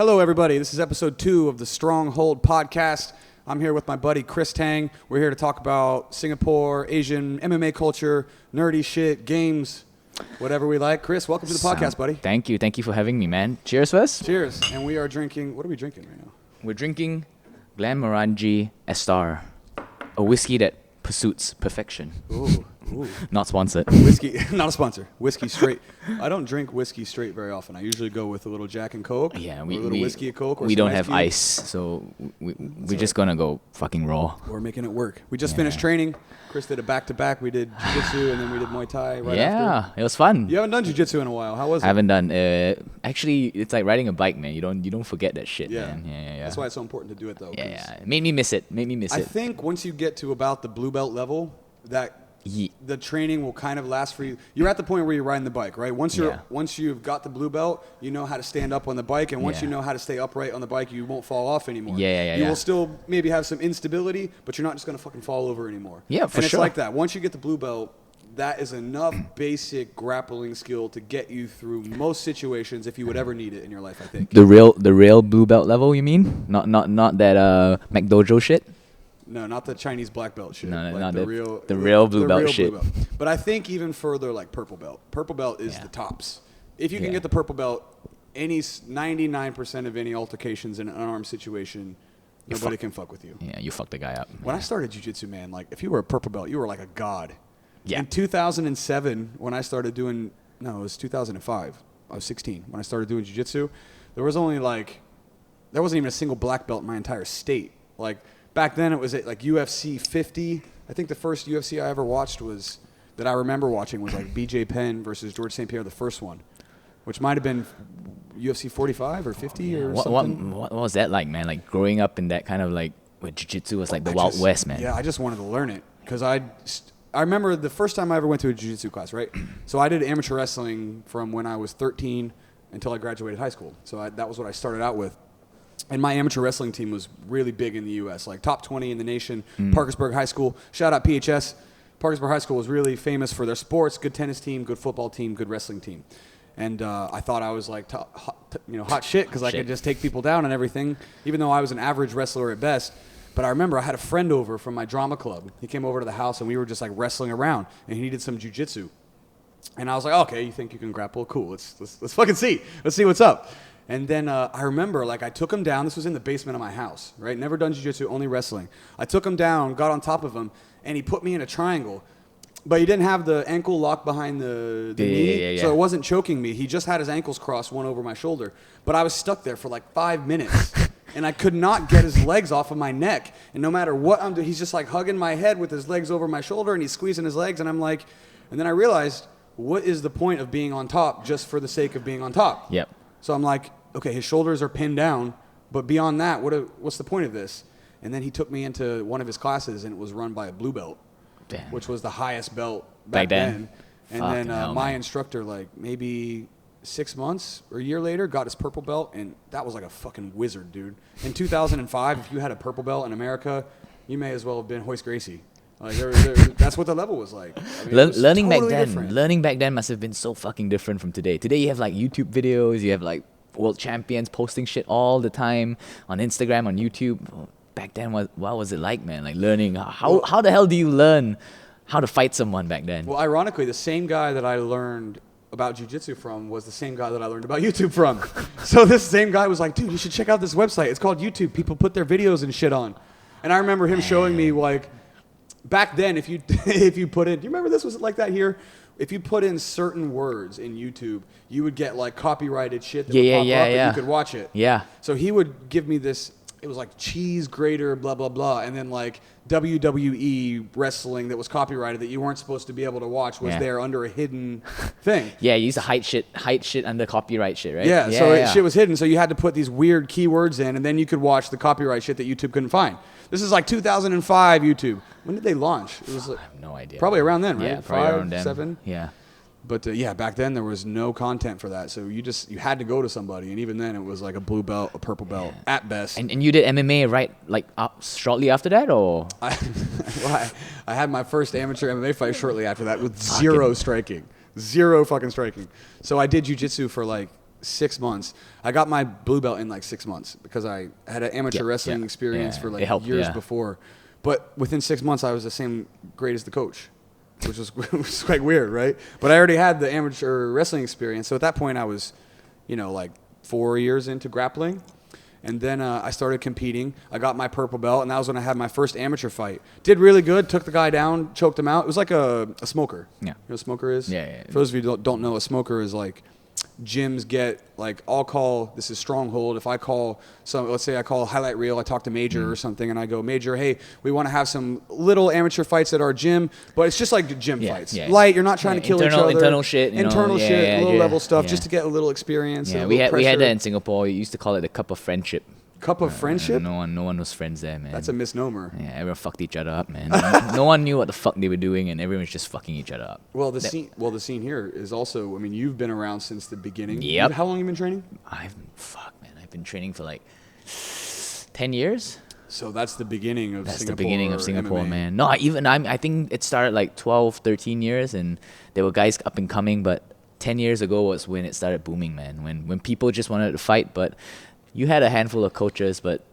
Hello, everybody. This is episode 2 of the Stronghold podcast. I'm here with my buddy Chris Tang. We're here to talk about Singapore, Asian, MMA culture, nerdy shit, games, whatever we like. Chris, welcome to the podcast, buddy. Thank you. Thank you for having me, man. Cheers first. Cheers. And we are drinking, what are we drinking right now? We're drinking Glenmorangie Estar, a whiskey that pursues perfection. Ooh. Not sponsored. Whiskey, not a sponsor. Whiskey straight. I don't drink whiskey straight very often. I usually go with a little Jack and Coke. Yeah, or a little whiskey and Coke. Or we some don't have cube. ice, so we're just gonna go fucking raw. We're making it work. We just finished training. Chris did a back-to-back. We did jiu-jitsu and then we did Muay Thai right after. Yeah, it was fun. You haven't done jiu-jitsu in a while. How was it? I haven't done. Actually, it's like riding a bike, man. You don't forget that shit, man. Yeah. That's why it's so important to do it, though. Yeah. It made me miss it. I think once you get to about the blue belt level, that the training will kind of last for you. You're at the point where you're riding the bike, right? Once you've got the blue belt, you know how to stand up on the bike, and once you know how to stay upright on the bike, you won't fall off anymore. You will still maybe have some instability, but you're not just going to fucking fall over anymore. Yeah, for sure. And it's like that. Once you get the blue belt, that is enough basic grappling skill to get you through most situations if you would ever need it in your life, I think. The real blue belt level, you mean? Not that McDojo shit? No, not the Chinese black belt shit. No, like not the real blue belt shit. Blue belt. But I think even further, like purple belt. Purple belt is the tops. If you can get the purple belt, 99% of any altercations in an unarmed situation, nobody can fuck with you. Yeah, you fuck the guy up. When I started jiu-jitsu, man, like if you were a purple belt, you were like a god. Yeah. In 2007, when I started doing, it was 2005. I was 16 when I started doing jiu-jitsu. There wasn't even a single black belt in my entire state. Like back then, it was at like UFC 50. I think the first UFC I ever watched that I remember watching was like BJ Penn versus George St. Pierre, the first one, which might have been UFC 45 or 50 or something. What was that like, man? Like growing up in that kind of like where jiu-jitsu was like the Wild West, man. Yeah, I just wanted to learn it because I remember the first time I ever went to a jiu-jitsu class, right? So I did amateur wrestling from when I was 13 until I graduated high school. So that was what I started out with. And my amateur wrestling team was really big in the U.S., like top 20 in the nation. Parkersburg High School. Shout out PHS. Parkersburg High School was really famous for their sports, good tennis team, good football team, good wrestling team. And I thought I was like hot shit because I could just take people down and everything, even though I was an average wrestler at best. But I remember I had a friend over from my drama club. He came over to the house and we were just like wrestling around, and he needed some jiu-jitsu. And I was like, okay, you think you can grapple? Cool, let's fucking see. Let's see what's up. And then I remember, like, I took him down. This was in the basement of my house, right? Never done jiu-jitsu, only wrestling. I took him down, got on top of him, and he put me in a triangle. But he didn't have the ankle locked behind the knee, so it wasn't choking me. He just had his ankles crossed, one over my shoulder. But I was stuck there for like 5 minutes, and I could not get his legs off of my neck. And no matter what I'm doing, he's just like hugging my head with his legs over my shoulder, and he's squeezing his legs. And I'm like, and then I realized, what is the point of being on top just for the sake of being on top? Yep. So I'm like, okay, his shoulders are pinned down, but beyond that, what's the point of this? And then he took me into one of his classes, and it was run by a blue belt, which was the highest belt back then. And then my instructor, like maybe 6 months or a year later, got his purple belt, and that was like a fucking wizard, dude. In 2005, if you had a purple belt in America, you may as well have been Hoist Gracie. Like that's what the level was like. I mean, learning back then must have been so fucking different from today. Today you have like YouTube videos, you have like world champions posting shit all the time on Instagram, on YouTube. Back then, what was it like, man? Like learning how the hell do you learn how to fight someone back then? Well, ironically, the same guy that I learned about jiu-jitsu from was the same guy that I learned about YouTube from. So this same guy was like, dude, you should check out this website. It's called YouTube. People put their videos and shit on. And I remember him showing me, like, back then, if you put in, do you remember this was like that here? If you put in certain words in YouTube, you would get like copyrighted shit that would pop up and you could watch it. Yeah. So he would give me this, it was like cheese grater, blah, blah, blah. And then like WWE wrestling that was copyrighted that you weren't supposed to be able to watch was there under a hidden thing. Yeah, you used to hide shit under copyright shit, right? Yeah, shit was hidden. So you had to put these weird keywords in, and then you could watch the copyright shit that YouTube couldn't find. This is like 2005 YouTube. When did they launch? It was like, I have no idea. Probably around then, right? Yeah, probably 5, around then. 7? Yeah. But back then there was no content for that, so you had to go to somebody, and even then it was like a blue belt, a purple belt at best. And you did MMA right like shortly after that, or? I had my first amateur MMA fight shortly after that with zero striking, zero fucking striking. So I did jiu-jitsu for like 6 months. I got my blue belt in like 6 months because I had an amateur wrestling experience for like years before. But within 6 months, I was the same grade as the coach, which was quite weird, right? But I already had the amateur wrestling experience. So at that point, I was, like 4 years into grappling. And then I started competing. I got my purple belt, and that was when I had my first amateur fight. Did really good. Took the guy down, choked him out. It was like a smoker. Yeah. You know what a smoker is? Yeah. For those of you who don't know, a smoker is like gyms get, like, I'll call, this is Stronghold. If I call let's say I call highlight reel, I talk to Major or something, and I go, Major, hey, we want to have some little amateur fights at our gym, but it's just like gym fights. Yeah. Light, you're not trying to kill each other. Internal shit. Low level stuff, just to get a little experience. Yeah, we had that in Singapore. We used to call it the cup of friendship. Cup of friendship? No one was friends there, man. That's a misnomer. Yeah, everyone fucked each other up, man. No one knew what the fuck they were doing, and everyone was just fucking each other up. Well, the scene here is also, I mean, you've been around since the beginning. Yep. How long have you been training? I've been training for like 10 years. So that's the beginning of Singapore. That's the beginning of Singapore, MMA. man. No, I think it started like 12, 13 years, and there were guys up and coming, but 10 years ago was when it started booming, man. When people just wanted to fight, but you had a handful of coaches, but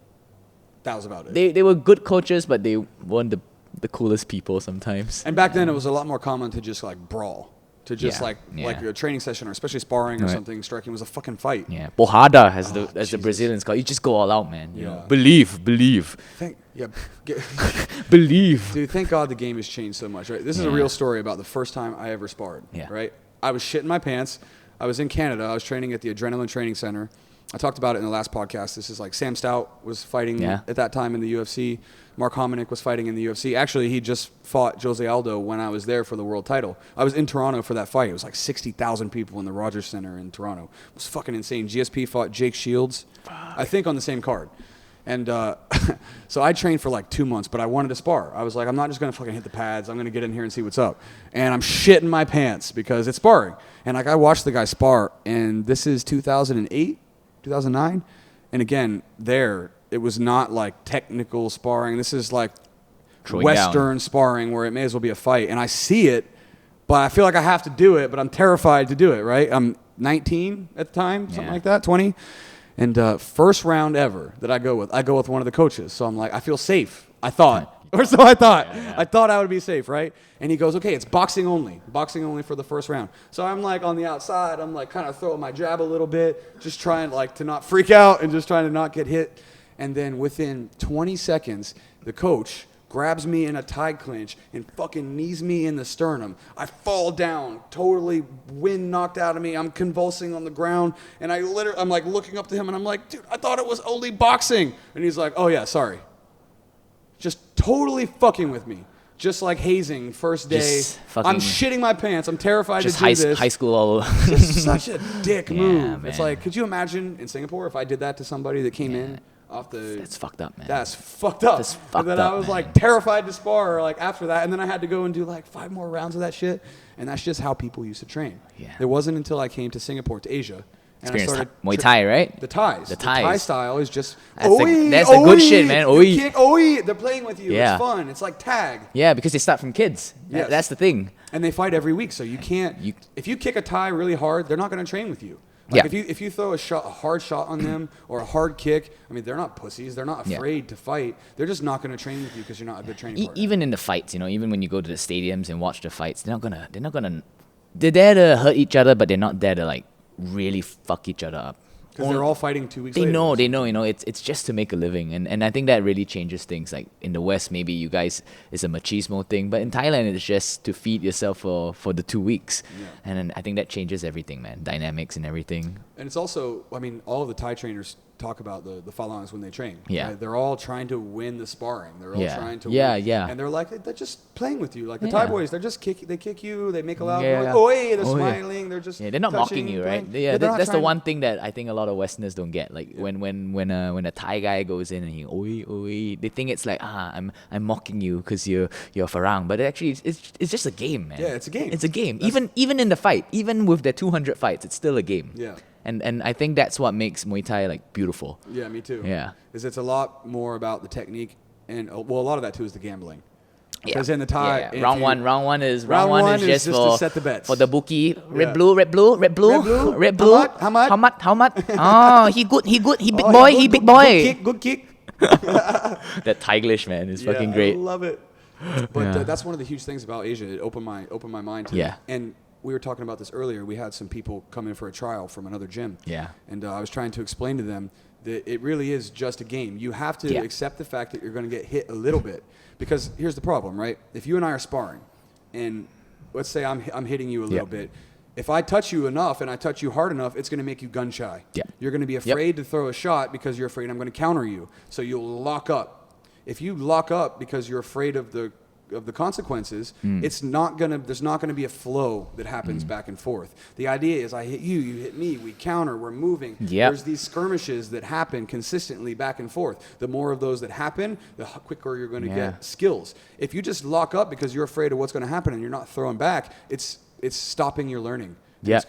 that was about it. They were good coaches, but they weren't the coolest people sometimes. And back then, it was a lot more common to just like brawl, to just like a training session or especially sparring or something. Striking was a fucking fight. Yeah, porrada as the Brazilians call it. You just go all out, man. You know? Believe. Believe. Dude, thank God the game has changed so much. Right, this is a real story about the first time I ever sparred. Yeah. Right, I was shitting my pants. I was in Canada. I was training at the Adrenaline Training Center. I talked about it in the last podcast. This is like Sam Stout was fighting at that time in the UFC. Mark Hominick was fighting in the UFC. Actually, he just fought Jose Aldo when I was there for the world title. I was in Toronto for that fight. It was like 60,000 people in the Rogers Center in Toronto. It was fucking insane. GSP fought Jake Shields, I think on the same card. And so I trained for like 2 months, but I wanted to spar. I was like, I'm not just going to fucking hit the pads. I'm going to get in here and see what's up. And I'm shitting my pants because it's sparring. And like I watched the guy spar, and this is 2008. 2009, and again, it was not like technical sparring. This is like Western sparring where it may as well be a fight. And I see it, but I feel like I have to do it, but I'm terrified to do it, right? I'm 19 at the time, something like that, 20. And first round ever that I go with one of the coaches. So I'm like, I feel safe, I thought. Or so I thought. I thought I would be safe, right? And he goes, okay, it's boxing only for the first round. So I'm like on the outside, I'm like kind of throwing my jab a little bit, just trying like to not freak out and just trying to not get hit. And then within 20 seconds, the coach grabs me in a tie clinch and fucking knees me in the sternum. I fall down, totally wind knocked out of me. I'm convulsing on the ground, and I'm like looking up to him, and I'm like, dude, I thought it was only boxing. And he's like, oh yeah, sorry. Just totally fucking with me. Just like hazing, first day. I'm shitting my pants. I'm terrified to do this. High school all over. Just such a dick move. Man. It's like, could you imagine in Singapore if I did that to somebody that came in off the... That's fucked up, man. That's fucked up. And then I was like terrified to spar like after that. And then I had to go and do like 5 more rounds of that shit. And that's just how people used to train. Yeah. It wasn't until I came to Singapore, to Asia, and I started Muay Thai, right? The Thais. The Thai style is just that's the good shit, man. You kick, they're playing with you. Yeah. It's fun. It's like tag. Yeah, because they start from kids. Yes. That's the thing. And they fight every week, so you can't. If you kick a Thai really hard, they're not going to train with you. Like if you throw a hard shot on them or a hard kick, I mean, they're not pussies. They're not afraid to fight. They're just not going to train with you because you're not a good training partner. Even in the fights, even when you go to the stadiums and watch the fights, they're there to hurt each other, but they're not there to like really fuck each other up. Because they're all fighting 2 weeks later. They know, it's just to make a living. And I think that really changes things. Like in the West, maybe you guys, it's a machismo thing. But in Thailand, it's just to feed yourself for the 2 weeks. Yeah. And then I think that changes everything, man. Dynamics and everything. And it's also, I mean, all of the Thai trainers talk about the falangs when they train. Yeah. Right? They're all trying to win the sparring. They're all trying to win. Yeah. And they're like, they're just playing with you. Like the Thai boys, they're just they kick you, they make a loud noise. Oi, they're smiling, they're just they're not mocking you, right? That's the one thing that I think a lot of Westerners don't get. Like when a Thai guy goes in and he oi, they think it's like I'm mocking you because you're farang, but actually it's just a game, man. Yeah, it's a game. It's a game. Even in the fight, even with their 200 fights, it's still a game. Yeah. And I think that's what makes Muay Thai like beautiful. Yeah, me too. Yeah. It's a lot more about the technique, and a lot of that too is the gambling. Because in the Thai, if Round you- one is round one is just just for to set the bets. for the bookie. Red Yeah. blue, red blue, red blue, blue? red blue. How much? How much? Oh, he good, he big Oh, boy, good- he big good- boy. Good kick. That Tiglish man is fucking I great. love it. But Yeah. that's one of the huge things about Asia. It opened my mind to Yeah. it. And we were talking about this earlier. We had some people come in for a trial from another gym. Yeah. And I was trying to explain to them that it really is just a game. You have to Yeah. accept the fact that you're going to get hit a little bit. Because here's the problem, right? If you and I are sparring, and let's say I'm hitting you a little bit, if I touch you enough and I touch you hard enough, it's going to make you gun shy. Yeah. You're going to be afraid to throw a shot because you're afraid I'm going to counter you. So you'll lock up. If you lock up because you're afraid of the consequences, it's not gonna. There's not gonna be a flow that happens back and forth. The idea is, I hit you, you hit me, we counter, we're moving. Yep. There's these skirmishes that happen consistently back and forth. The more of those that happen, the quicker you're going to get skills. If you just lock up because you're afraid of what's going to happen and you're not throwing back, it's stopping your learning. Yeah.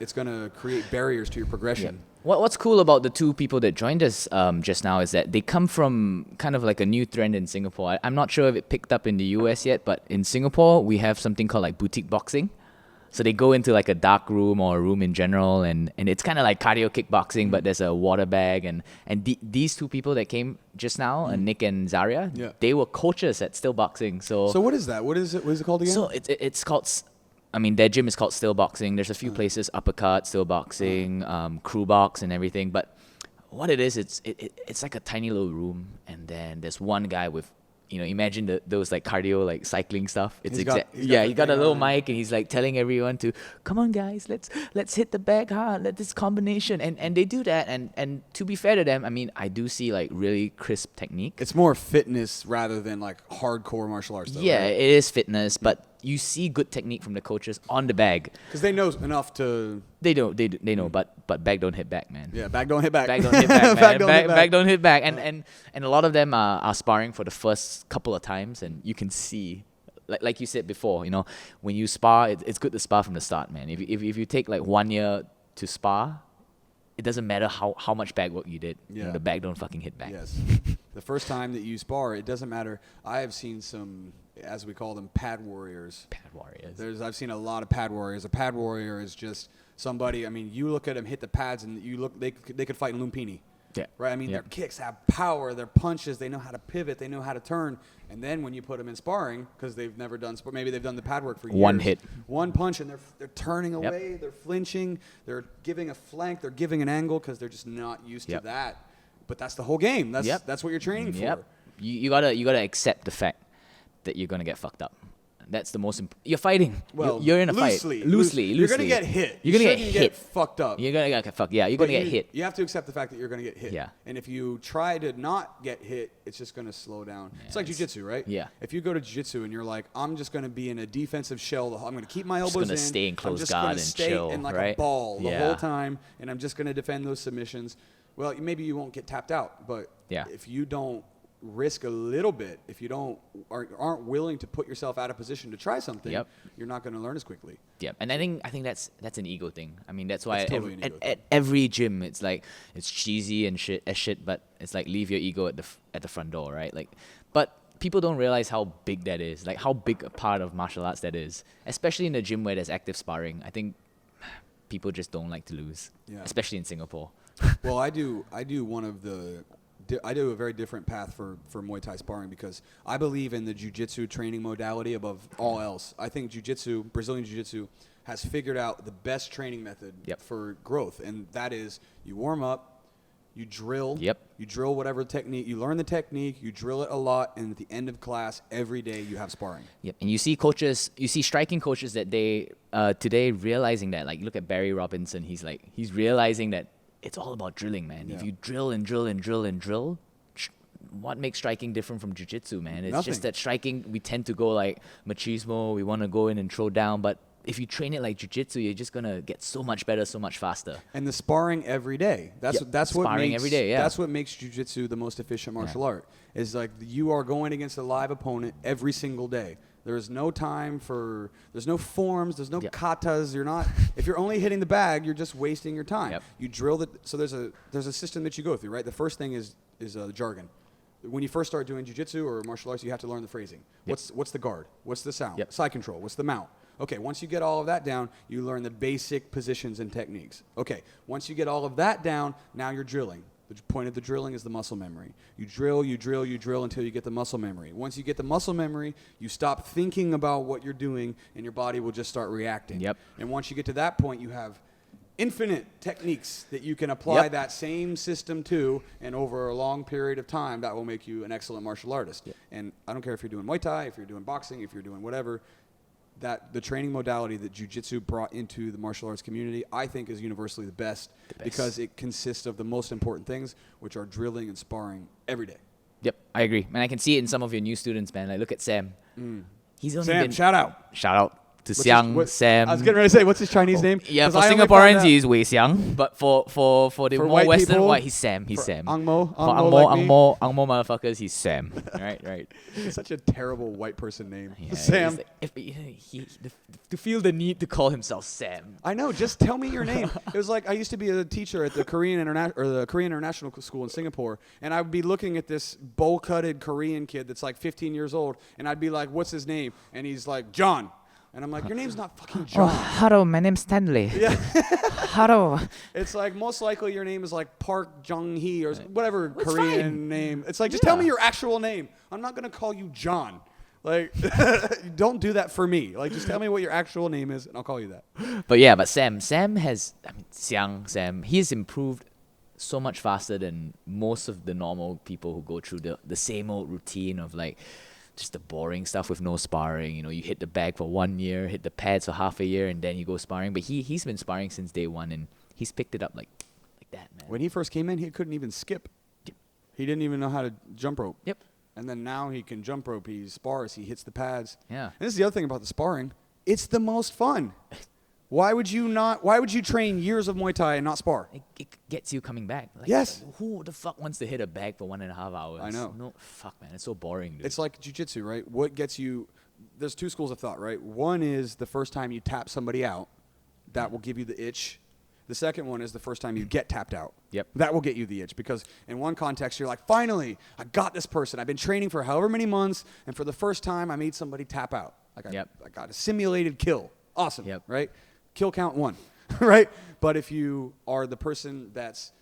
It's gonna create barriers to your progression. What's cool about the two people that joined us just now is that they come from kind of like a new trend in Singapore. I'm not sure if it picked up in the US yet, but in Singapore, we have something called like boutique boxing. So they go into like a dark room or a room in general, and it's kind of like cardio kickboxing, but there's a water bag. And these two people that came just now, Nick and Zaria, they were coaches at Still Boxing. So what is that? What is it called again? So it's called... I mean, their gym is called Still Boxing. There's a few places, Uppercut, Still Boxing, Crew Box and everything. But what it is, it's like a tiny little room. And then there's one guy with, imagine those like cardio, like cycling stuff. It's He's got he got a thing little on. mic and he's like telling everyone to, come on guys, let's hit the bag hard, let this combination. And they do that. And to be fair to them, I mean, I do see like really crisp technique. It's more fitness rather than like hardcore martial arts. Though, Yeah, right? it is fitness, but you see good technique from the coaches on the bag. Because they know enough to. They know, but bag don't hit back, man. Yeah, bag don't hit back. Bag don't hit back, man. Bag don't hit back. Bag don't hit back. And a lot of them are sparring for the first couple of times, and you can see, like you said before, when you spar, it's good to spar from the start, man. If you take like 1 year to spar, it doesn't matter how much bag work you did. Yeah. The bag don't fucking hit back. Yes. The first time that you spar, it doesn't matter. I have seen some, as we call them, pad warriors. Pad warriors. I've seen a lot of pad warriors. A pad warrior is just somebody. I mean, you look at them hit the pads, and they could fight in Lumpini. Yeah. Right. I mean, Yeah. their kicks have power. Their punches, they know how to pivot. They know how to turn. And then when you put them in sparring, because they've never done sport, maybe they've done the pad work for years. One hit. One punch, and they're turning away. They're flinching. They're giving a flank. They're giving an angle because they're just not used to that. But that's the whole game. That's what you're training for. You gotta accept the fact that you're gonna get fucked up. That's the most important. You're fighting. Well, you're in a loosely. fight. Loosely. You're gonna get hit. You're gonna shouldn't get hit. Fucked up. You're gonna get fucked. Yeah, you're But gonna get hit. You have to accept the fact that you're going to get hit. Yeah. And if you try to not get hit, it's just going to slow down. It's like jiu-jitsu, right? Yeah. If you go to jiu-jitsu and you're like, I'm just going to be in a defensive shell. I'm going to keep my elbows gonna in. stay in I'm close just guard gonna and stay chill, in like right? a ball the Yeah. whole time, and I'm just going to defend those submissions. Well, maybe you won't get tapped out, but if you don't risk a little bit, if you aren't willing to put yourself out of position to try something, you're not going to learn as quickly. Yeah, and I think that's an ego thing. I mean, that's why It's totally an ego thing. at every gym, it's like it's cheesy and shit, but it's like leave your ego at the front door, right? Like, but people don't realize how big that is, like how big a part of martial arts that is, especially in a gym where there's active sparring. I think people just don't like to lose, especially in Singapore. Well, I do a very different path for Muay Thai sparring because I believe in the jiu-jitsu training modality above all else. I think jiu-jitsu, Brazilian jiu-jitsu, has figured out the best training method for growth, and that is you warm up, you drill, you drill whatever technique, you learn the technique, you drill it a lot, and at the end of class, every day you have sparring. Yep, and you see striking coaches that they today realizing that, like, look at Barry Robinson, he's realizing that it's all about drilling, man. If you drill and drill and drill and drill, what makes striking different from jiu-jitsu, man? It's just that striking, we tend to go like machismo, we want to go in and throw down, but if you train it like jiu-jitsu, you're just going to get so much better, so much faster. And the sparring every day. That's what sparring makes every day, that's what makes jiu-jitsu the most efficient martial art. Is like you are going against a live opponent every single day. There's no time for, there's no forms, there's no katas. You're not, if you're only hitting the bag, you're just wasting your time. You drill so there's a system that you go through, right? The first thing is jargon. when you first start doing jiu-jitsu or martial arts, you have to learn the phrasing. Yep. What's the guard? What's the sound? Yep. Side control. What's the mount? Okay, once you get all of that down, you learn the basic positions and techniques. Okay, once you get all of that down, now you're drilling. The point of the drilling is the muscle memory. You drill until you get the muscle memory. Once you get the muscle memory, you stop thinking about what you're doing, and your body will just start reacting. Yep. And once you get to that point, you have infinite techniques that you can apply Yep. that same system to, and over a long period of time, that will make you an excellent martial artist. Yep. And I don't care if you're doing Muay Thai, if you're doing boxing, if you're doing whatever, that the training modality that jiu-jitsu brought into the martial arts community, I think is universally the best because it consists of the most important things, which are drilling and sparring every day. Yep, I agree. And I can see it in some of your new students, man. Like, look at Sam. He's only Sam, been... shout out. Shout out to What's Xiang, his- Sam. I was getting ready to say, what's his Chinese name? Yeah, 'Cause for I only found Singaporeans, out- he's Wei Xiang. But for the For more white Western people, white, he's Sam. He's for Sam. Angmo For like me. Angmo motherfuckers, he's Sam. Right. It's such a terrible white person name. Yeah, Sam. he's like- to feel the need to call himself Sam. I know. Just tell me your name. It was like I used to be a teacher at the Korean International School in Singapore, and I would be looking at this bowl-cutted Korean kid that's like 15 years old, and I'd be like, "What's his name?" And he's like, "John." And I'm like, "Your name's not fucking John." hello, my name's Stanley. Yeah. Hello. It's like most likely your name is like Park Jung-hee or whatever It's Korean fine. name. It's like, just tell me Yeah. your actual name. I'm not gonna call you John. Like, don't do that for me. Like, just tell me what your actual name is, and I'll call you that. But Sam has, Sam, he's improved so much faster than most of the normal people who go through the same old routine of like just the boring stuff with no sparring. You know, you hit the bag for 1 year, hit the pads for half a year, and then you go sparring. But he's been sparring since day one, and he's picked it up like that, man. When he first came in, he couldn't even skip. He didn't even know how to jump rope. Yep. And then now he can jump rope. He spars. He hits the pads. Yeah. And this is the other thing about the sparring. It's the most fun. Why would you train years of Muay Thai and not spar? It gets you coming back. Like, Yes. Who the fuck wants to hit a bag for 1.5 hours? I know. No, fuck, man. It's so boring, dude. It's like jiu-jitsu, right? What gets you... There's two schools of thought, right? One is the first time you tap somebody out. That will give you the itch. The second one is the first time you get tapped out. Yep. That will get you the itch because in one context, you're like, finally, I got this person. I've been training for however many months, and for the first time, I made somebody tap out. Like I got a simulated kill. Awesome, Yep. right? Kill count 1, right? But if you are the person that's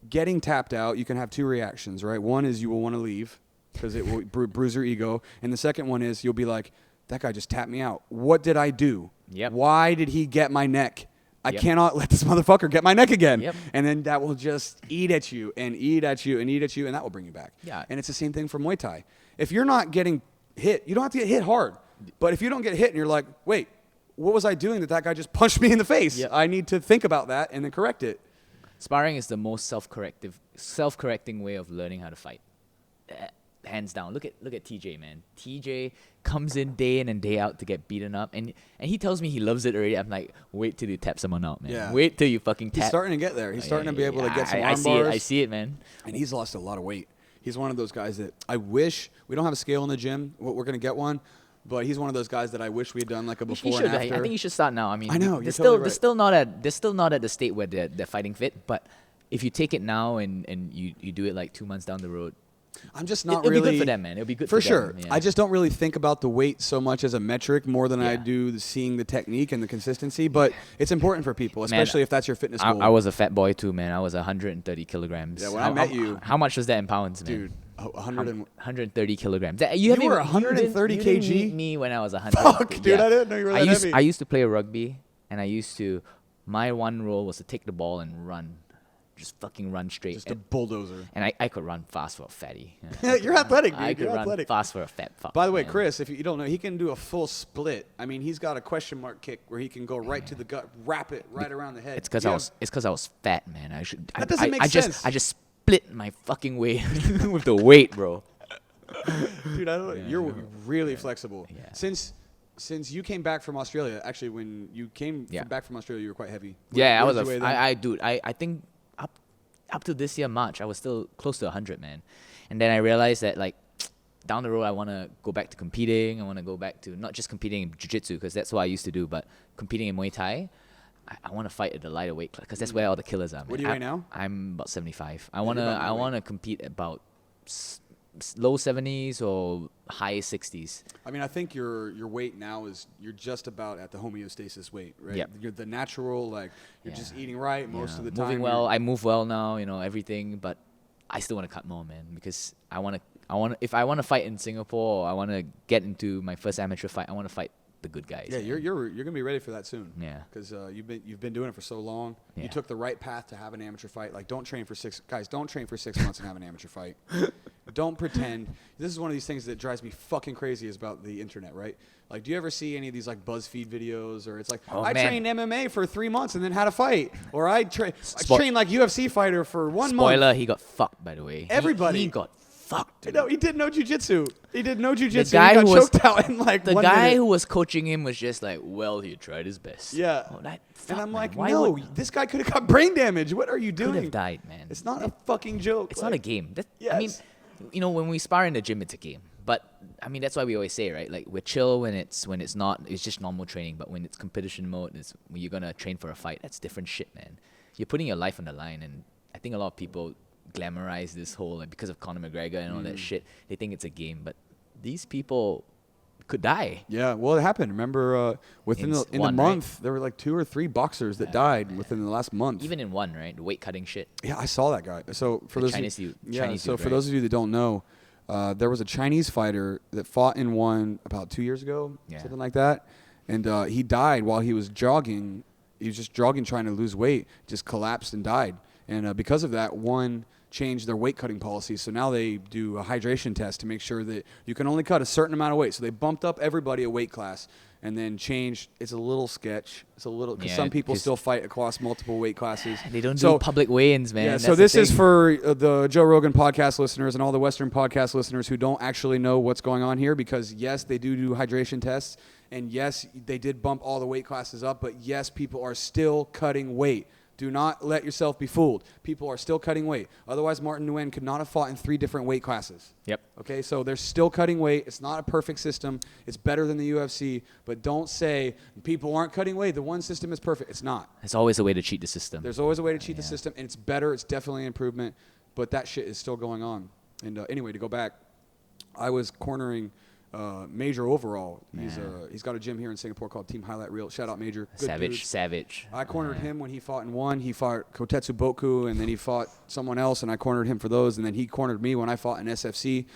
getting tapped out, you can have two reactions, right? One is you will want to leave because it will bruise your ego. And the second one is you'll be like, that guy just tapped me out. What did I do? Yep. Why did he get my neck? I Yep. cannot let this motherfucker get my neck again. Yep. And then that will just eat at you and eat at you and eat at you, and that will bring you back. Yeah. And it's the same thing for Muay Thai. If you're not getting hit, you don't have to get hit hard. But if you don't get hit and you're like, wait, what was I doing that guy just punched me in the face? Yep. I need to think about that and then correct it. Sparring is the most self-correcting way of learning how to fight. Hands down. Look at TJ, man. TJ comes in day in and day out to get beaten up, and he tells me he loves it already. I'm like, wait till you tap someone out, man. Yeah. Wait till you fucking tap. He's starting to get there. He's starting to be able to get some arm I bars. I see it, man. And he's lost a lot of weight. He's one of those guys that I wish we don't have a scale in the gym. We're going to get one, but he's one of those guys that I wish we had done like a before and after. I think you should start now. I mean, I know, they're you're still totally they're still not at the state where they're fighting fit. But if you take it now and you do it like 2 months down the road, I'm just not it'll really. be good for them, man. It'll be good for for sure. them, yeah. I just don't really think about the weight so much as a metric more than I Yeah. do seeing the technique and the consistency. But it's important for people, especially if that's your fitness goal. I was a fat boy too, man. I was 130 kilograms. Yeah, when I met you- how much was that in pounds, man? Dude, 130 kilograms. You were 130 you didn't kg? meet me when I was 100. Fuck, dude, I didn't know you were that heavy. I used to play rugby, and my one role was to take the ball and run. Just fucking run straight. Just a bulldozer. And I could run fast for a fatty. You're athletic, dude. I could You're run athletic. fast for a fat fuck. By the way, man. Chris, if you don't know, he can do a full split. I mean, he's got a question mark kick where he can go right to the gut, wrap it right around the head. It's because I was fat, man. That doesn't make sense. I just split my fucking weight with the weight, bro. Dude, I don't know. Yeah, You're no. really flexible. Yeah. Since you came back from Australia, actually, when you came back from Australia, you were quite heavy. Yeah, What did you weigh then? dude, I think up to this year March, I was still close to 100, man. And then I realized that like down the road, I want to go back to competing. I want to go back to not just competing in jiu-jitsu because that's what I used to do, but competing in Muay Thai. I want to fight at the lighter weight class because that's where all the killers are. Man. What do you weigh now? I'm about 75. I you're want about my to weight. compete about low 70s or high 60s. I mean, I think your weight now is you're just about at the homeostasis weight, right? Yep. You're the natural, like you're just eating right most of the Moving time. well. I move well now, everything, but I still want to cut more, man, because if I want to fight in Singapore, or I want to get into my first amateur fight, I want to fight the good guys. Yeah, man. you're gonna be ready for that soon. Yeah. Because you've been doing it for so long. Yeah. You took the right path to have an amateur fight. Like, don't train for 6 months and have an amateur fight. Don't pretend. This is one of these things that drives me fucking crazy is about the internet, right? Like, do you ever see any of these like BuzzFeed videos, or it's like, I trained MMA for 3 months and then had a fight, or I trained like UFC fighter for 1 month. Spoiler: he got fucked. By the way, Everybody he got fucked. Dude. No, he didn't know jiu-jitsu. He didn't know jiu-jitsu. The guy he got who was choked out in like the 1 guy minute. who was coaching him was just like, well, he tried his best. Yeah. Oh, And fuck, I'm man. like, Why no, would, this guy could have got brain damage. What are you doing? could have died, man. It's not a fucking joke. It's not a game. I mean, Yes. when we spar in the gym, it's a game. But I mean, that's why we always say, right? Like, we're chill when it's not. It's just normal training. But when it's competition mode, it's when you're gonna train for a fight. That's different shit, man. You're putting your life on the line, and I think a lot of people glamorize this whole, like, because of Conor McGregor and all that shit. They think it's a game, but these people could die. Yeah, well, it happened. Remember, within In the one, month, there were like 2 or 3 boxers that died within the last month. Even in one, right? The weight cutting shit. Yeah, I saw that guy. So for The those Chinese of dude- you, Chinese so dude, for right? those of you that don't know, there was a Chinese fighter that fought in one about 2 years ago, Yeah. something like that, and he died while he was jogging. He was just jogging, trying to lose weight, just collapsed and died. And because of that, one changed their weight cutting policy. So now they do a hydration test to make sure that you can only cut a certain amount of weight. So they bumped up everybody a weight class and then changed. It's a little sketch. It's a little, because some people still fight across multiple weight classes. They don't do public weigh-ins, man. Yeah, That's so the this is thing. for the Joe Rogan podcast listeners and all the Western podcast listeners who don't actually know what's going on here, because yes, they do hydration tests, and yes, they did bump all the weight classes up, but yes, people are still cutting weight. Do not let yourself be fooled. People are still cutting weight. Otherwise, Martin Nguyen could not have fought in 3 different weight classes. Yep. Okay, so they're still cutting weight. It's not a perfect system. It's better than the UFC, but don't say people aren't cutting weight. The one system is perfect. It's not. There's always a way to cheat the system. There's always a way to cheat the system, and it's better. It's definitely an improvement, but that shit is still going on. And anyway, to go back, I was cornering Major Overall. He's got a gym here in Singapore called Team Highlight Reel. Shout out Major. Good Savage. dude. I cornered him when he fought in one. He fought Kotetsu Boku, and then he fought someone else, and I cornered him for those. And then he cornered me when I fought in SFC.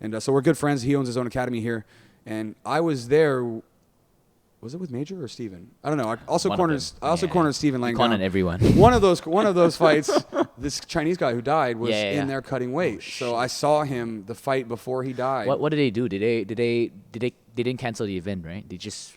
And so we're good friends. He owns his own academy here. And I was there. Was it with Major or Steven? I don't know. I also cornered Steven Lang. Cornered everyone. One of those fights, this Chinese guy who died was in there cutting weight. Oh, so I saw him the fight before he died. What did they do? They didn't cancel the event, right? They just.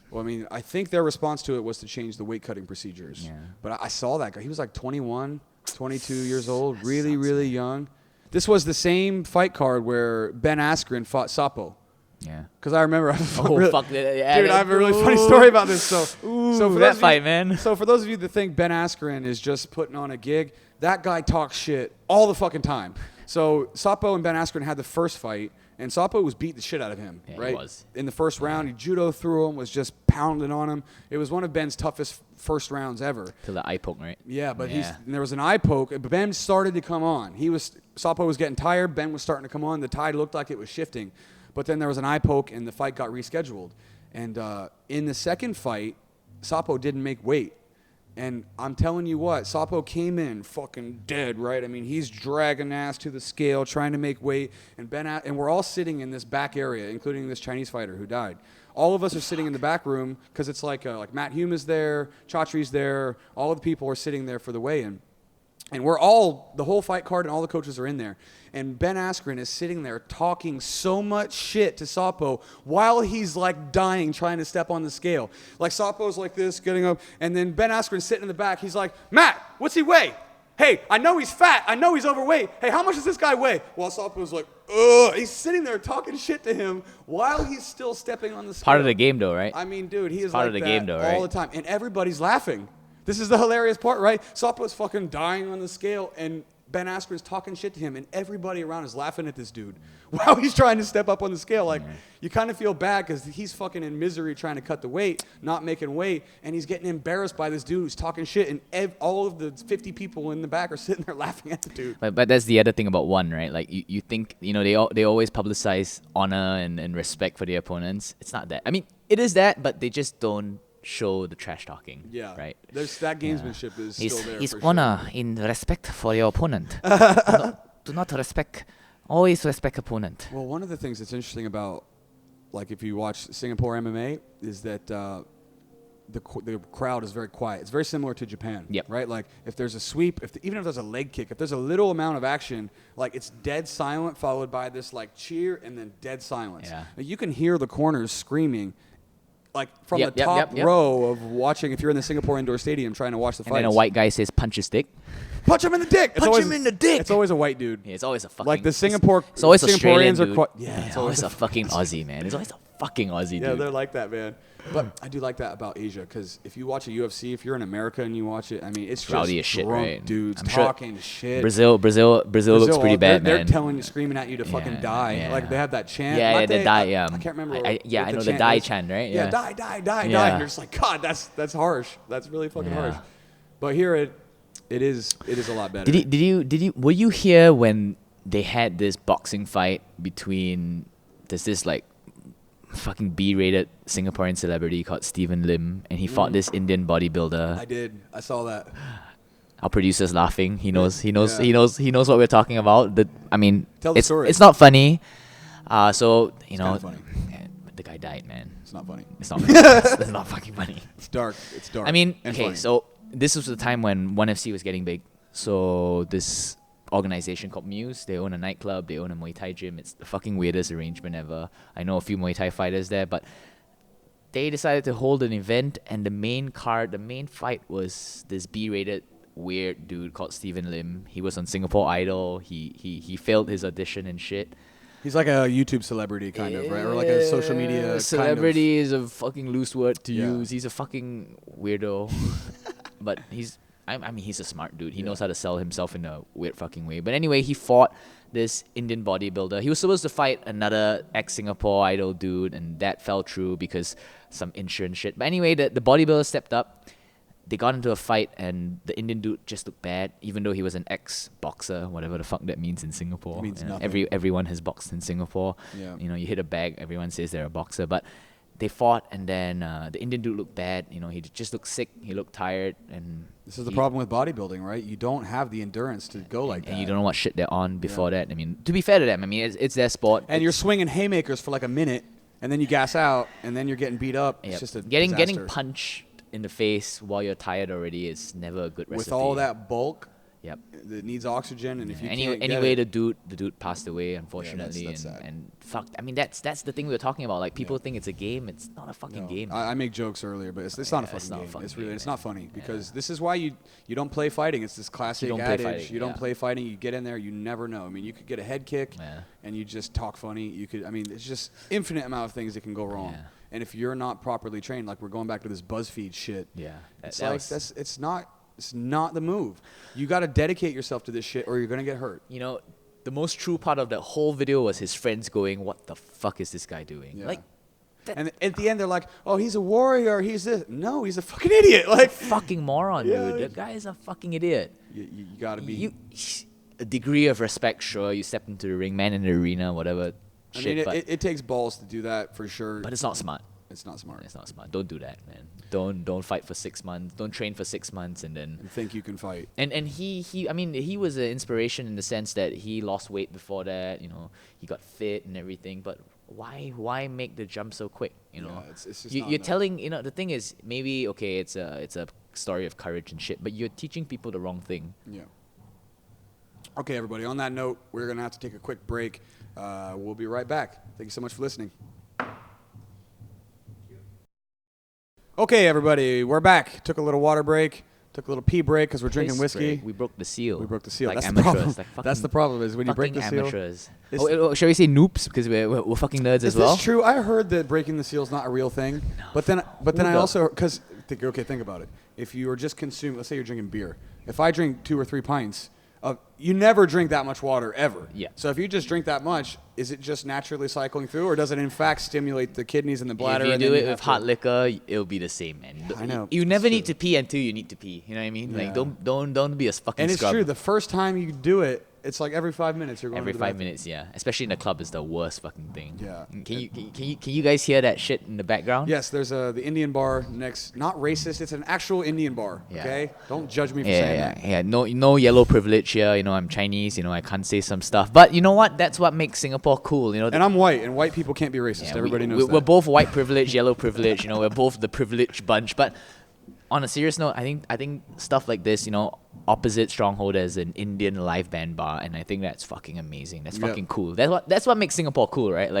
Well, I mean, I think their response to it was to change the weight cutting procedures. Yeah. But I saw that guy. He was like 21, 22 years old, really young. This was the same fight card where Ben Askren fought Sapo. Yeah. Because I remember. Fuck. Dude, I have a really funny story about this. So for that those fight, man. So for those of you that think Ben Askren is just putting on a gig, that guy talks shit all the fucking time. So Sapo and Ben Askren had the first fight, and Sapo was beating the shit out of him, Yeah, right? he was. In the first round, he judo through him, was just pounding on him. It was one of Ben's toughest first rounds ever. Till the eye poke, right? Yeah, but and there was an eye poke. But Ben started to come on. Sapo was getting tired. Ben was starting to come on. The tide looked like it was shifting. But then there was an eye poke, and the fight got rescheduled. And in the second fight, Sapo didn't make weight. And I'm telling you what, Sapo came in fucking dead, right? I mean, he's dragging ass to the scale, trying to make weight. And we're all sitting in this back area, including this Chinese fighter who died. All of us are sitting in the back room because it's like Matt Hume is there, Chatri's there. All of the people are sitting there for the weigh-in. And the whole fight card and all the coaches are in there. And Ben Askren is sitting there talking so much shit to Sapo while he's like dying trying to step on the scale. Like Sapo's like this, getting up. And then Ben Askren's sitting in the back. He's like, Matt, what's he weigh? Hey, I know he's fat. I know he's overweight. Hey, how much does this guy weigh? While Sapo's like, ugh. He's sitting there talking shit to him while he's still stepping on the scale. Part of the game, though, right? I mean, dude, he is part like of the that game, though, right? all the time. And everybody's laughing. This is the hilarious part, right? Sapo's fucking dying on the scale, and Ben Askren's talking shit to him, and everybody around is laughing at this dude while he's trying to step up on the scale. Like, you kind of feel bad because he's fucking in misery trying to cut the weight, not making weight, and he's getting embarrassed by this dude who's talking shit, and all of the 50 people in the back are sitting there laughing at the dude. But that's the other thing about one, right? Like you think, they always publicize honor and respect for their opponents. It's not that. I mean, it is that, but they just don't show the trash talking. Yeah. Right. There's that gamesmanship is still there. His for honor in respect for your opponent. do not respect. Always respect opponent. Well, one of the things that's interesting about, like, if you watch Singapore MMA, is that the crowd is very quiet. It's very similar to Japan. Yep. Right? Like, if there's a sweep, even if there's a leg kick, if there's a little amount of action, like, it's dead silent followed by this, like, cheer and then dead silence. Yeah. Like, you can hear the corners screaming, like, from Yep, the yep, top yep. row of watching, if you're in the Singapore Indoor Stadium trying to watch the And fights. then a white guy says, punch his dick. Punch him in the dick! Punch him in the dick! It's always a white dude. Yeah, it's always a fucking... Like the Singapore... It's always Singaporeans Australian, are dude. quite... Yeah, it's always a fucking Aussie, man. It's always a fucking Aussie, dude. Yeah, they're like that, man. But I do like that about Asia, because if you watch a UFC, if you're in America and you watch it, I mean, it's Rowdy just as shit, drunk right? dudes I'm sure talking shit. Brazil looks pretty bad, they're man. telling you, screaming at you to fucking die. yeah. Like, they have that chant. Yeah, the die. I can't remember. I know the chant die is. chant, right? Yeah, die, die. Yeah. And you're just like, God, that's harsh. That's really fucking Yeah. harsh. But here it is a lot better. Were you here when they had this boxing fight between this like fucking B-rated Singaporean celebrity called Stephen Lim, and he fought this Indian bodybuilder? I did. I saw that. Our producer's laughing. He knows Yeah. what we're talking about. Tell the story. It's not funny. So kinda funny. yeah, but the guy died, man. It's not funny. It's not. It's not fucking funny. It's dark. It's dark. I mean, and okay, funny. so this was the time when 1FC was getting big. So this organization called Muse, they own a nightclub, they own a Muay Thai gym. It's the fucking weirdest arrangement ever. I know a few Muay Thai fighters there, but they decided to hold an event, and the main fight was this B-rated weird dude called Stephen Lim. He was on Singapore Idol. He failed his audition and shit. He's like a YouTube celebrity, kind of, right? Or like a social media celebrity is a fucking loose word to Yeah. use. He's a fucking weirdo, but I mean, he's a smart dude. He knows how to sell himself in a weird fucking way. But anyway, he fought this Indian bodybuilder. He was supposed to fight another ex-Singapore Idol dude, and that fell through because some insurance shit. But anyway, the bodybuilder stepped up. They got into a fight, and the Indian dude just looked bad, even though he was an ex-boxer, whatever the fuck that means in Singapore. It means You know, nothing. Everyone has boxed in Singapore. Yeah. You know, you hit a bag, everyone says they're a boxer. But they fought, and then the Indian dude looked bad. You know, he just looked sick. He looked tired, and This is the problem with bodybuilding, right? You don't have the endurance to go like that. and you don't know what shit they're on before that. I mean, to be fair to them, I mean, it's their sport. And you're swinging haymakers for like a minute, and then you gas out, and then you're getting beat up. It's Yep. just a getting disaster. punched in the face while you're tired already is never a good recipe. With all that bulk Yep. that needs oxygen, and if you Anyway, can't get it, the dude passed away, unfortunately, that's sad. and fuck. I mean, that's the thing we were talking about. Like, people think it's a game. It's not a fucking no. game. I make jokes earlier, but it's not a Yeah, it's fucking not a game. fucking It's really game, it's man. not funny because this is why you don't play fighting. It's this classic don't play adage. fighting, You don't yeah. play fighting. You get in there, you never know. I mean, you could get a head kick, Yeah. and you just talk funny. You could. I mean, it's just infinite amount of things that can go wrong. Yeah. And if you're not properly trained, like we're going back to this BuzzFeed shit. Yeah, It's that like was- it's not the move. You got to dedicate yourself to this shit, or you're gonna get hurt. You know, the most true part of that whole video was his friends going, "What the fuck is this guy doing?" Yeah. Like, And at the end, they're like, "Oh, he's a warrior. He's this." No, he's a fucking idiot. Like, fucking moron, Yeah. dude. The guy is a fucking idiot. you got to be. A degree of respect, sure. You step into the ring, man in the arena, whatever. I Shit, mean, but it takes balls to do that for sure. but it's not smart. It's not smart. It's not smart. Don't do that, man. Don't fight for 6 months. Don't train for 6 months and then. And think you can fight. And he I mean, he was an inspiration in the sense that he lost weight before that. You know, he got fit and everything. But why make the jump so quick? You know, Yeah, it's just you're not enough. telling. You know, the thing is, maybe okay, it's a story of courage and shit. But you're teaching people the wrong thing. Yeah. Okay, everybody. On that note, we're gonna have to take a quick break. We'll be right back. Thank you so much for listening. Okay, everybody, we're back. Took a little water break. Took a little pee break because we're drinking Piss whiskey. break. We broke the seal. We broke the seal. Like That's the amateurs. problem. Like That's the fucking- problem is when you break the fucking seal. amateurs. It's- Shall we say noobs because we're fucking nerds Is as well? this true? I heard that breaking the seal is not a real thing. But then I Who also think about it. If you are just consuming, let's say you're drinking beer. If I drink 2 or 3 pints, You never drink that much water ever. Yeah. So if you just drink that much, is it just naturally cycling through, or does it in fact stimulate the kidneys and the bladder? If you and do then it have with hot liquor, it'll be the same, man. I know. You never It's need true. to pee until you need to pee. You know what I mean? Like Yeah. don't be a fucking And it's scrub. true. The first time you do it, it's like every 5 minutes you're going Every to the 5 bathroom. minutes, yeah. Especially in the club is the worst fucking thing. Yeah. Can you guys hear that shit in the background? Yes, there's the Indian bar next. Not racist. It's an actual Indian bar. Yeah. Okay, don't judge me for saying that. Yeah. No yellow privilege here. You know, I'm Chinese. You know, I can't say some stuff. But you know what? That's what makes Singapore cool. You know, And I'm white, and white people can't be racist. yeah, Everybody knows that. we're both white privilege, yellow privilege. You know, we're both the privileged bunch. But on a serious note, I think stuff like this, you know, opposite Stronghold as an Indian live band bar, and I think that's fucking amazing. That's Yep. fucking cool. That's what makes Singapore cool, right?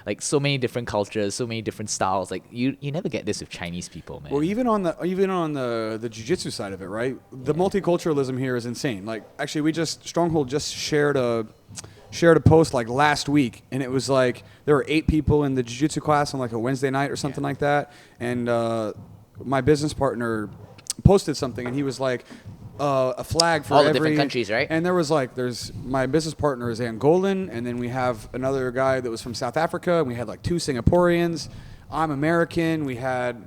Like so many different cultures, so many different styles. Like you never get this with Chinese people, man. Well, even on the jiu-jitsu side of it, right? The multiculturalism here is insane. Like, actually, Stronghold just shared a post like last week, and it was like there were 8 people in the jiu-jitsu class on like a Wednesday night or something like that, and my business partner posted something, and he was like, a flag for all the every different countries, right? And there was like, there's my business partner is Angolan, and then we have another guy that was from South Africa, and we had like 2 Singaporeans. I'm American. We had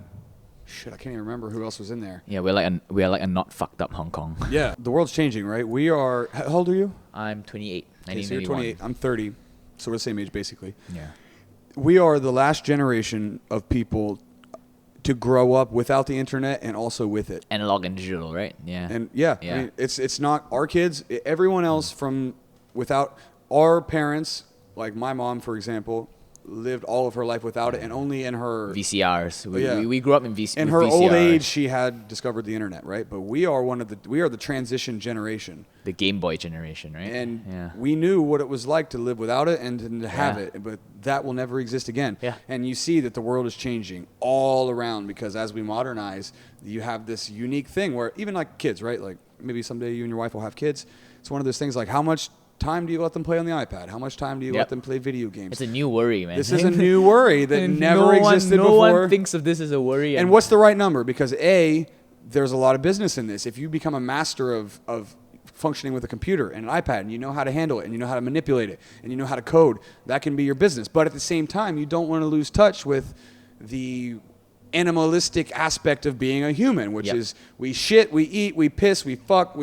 I can't even remember who else was in there. Yeah, we're like a not fucked up Hong Kong. Yeah, the world's changing, right? We are. How old are you? I'm 28. Okay, so you're 28. I'm 30, so we're the same age basically. Yeah. We are the last generation of people to grow up without the internet and also with it. Analog and digital, right? Yeah. And yeah, Yeah. I mean, it's not our kids. Everyone else from without our parents, like my mom, for example, lived all of her life without it, and only in her VCRs. Yeah. We grew up in VCRs. in her old age she had discovered the internet, right? But we are the transition generation. The Game Boy generation, right? And yeah. we knew what it was like to live without it and to have Yeah. it, but that will never exist again. Yeah. And you see that the world is changing all around, because as we modernize, you have this unique thing where even like kids, right? Like maybe someday you and your wife will have kids. It's one of those things like, how much time do you let them play on the iPad? How much time do you Yep. let them play video games? It's a new worry, man. This is a new worry that never existed no before. one thinks of this as a worry. And what's the right number? Because there's a lot of business in this. If you become a master of functioning with a computer and an iPad, and you know how to handle it, and you know how to manipulate it, and you know how to code, that can be your business. But at the same time, you don't want to lose touch with the animalistic aspect of being a human, which Yep. is we shit, we eat, we piss, we fuck,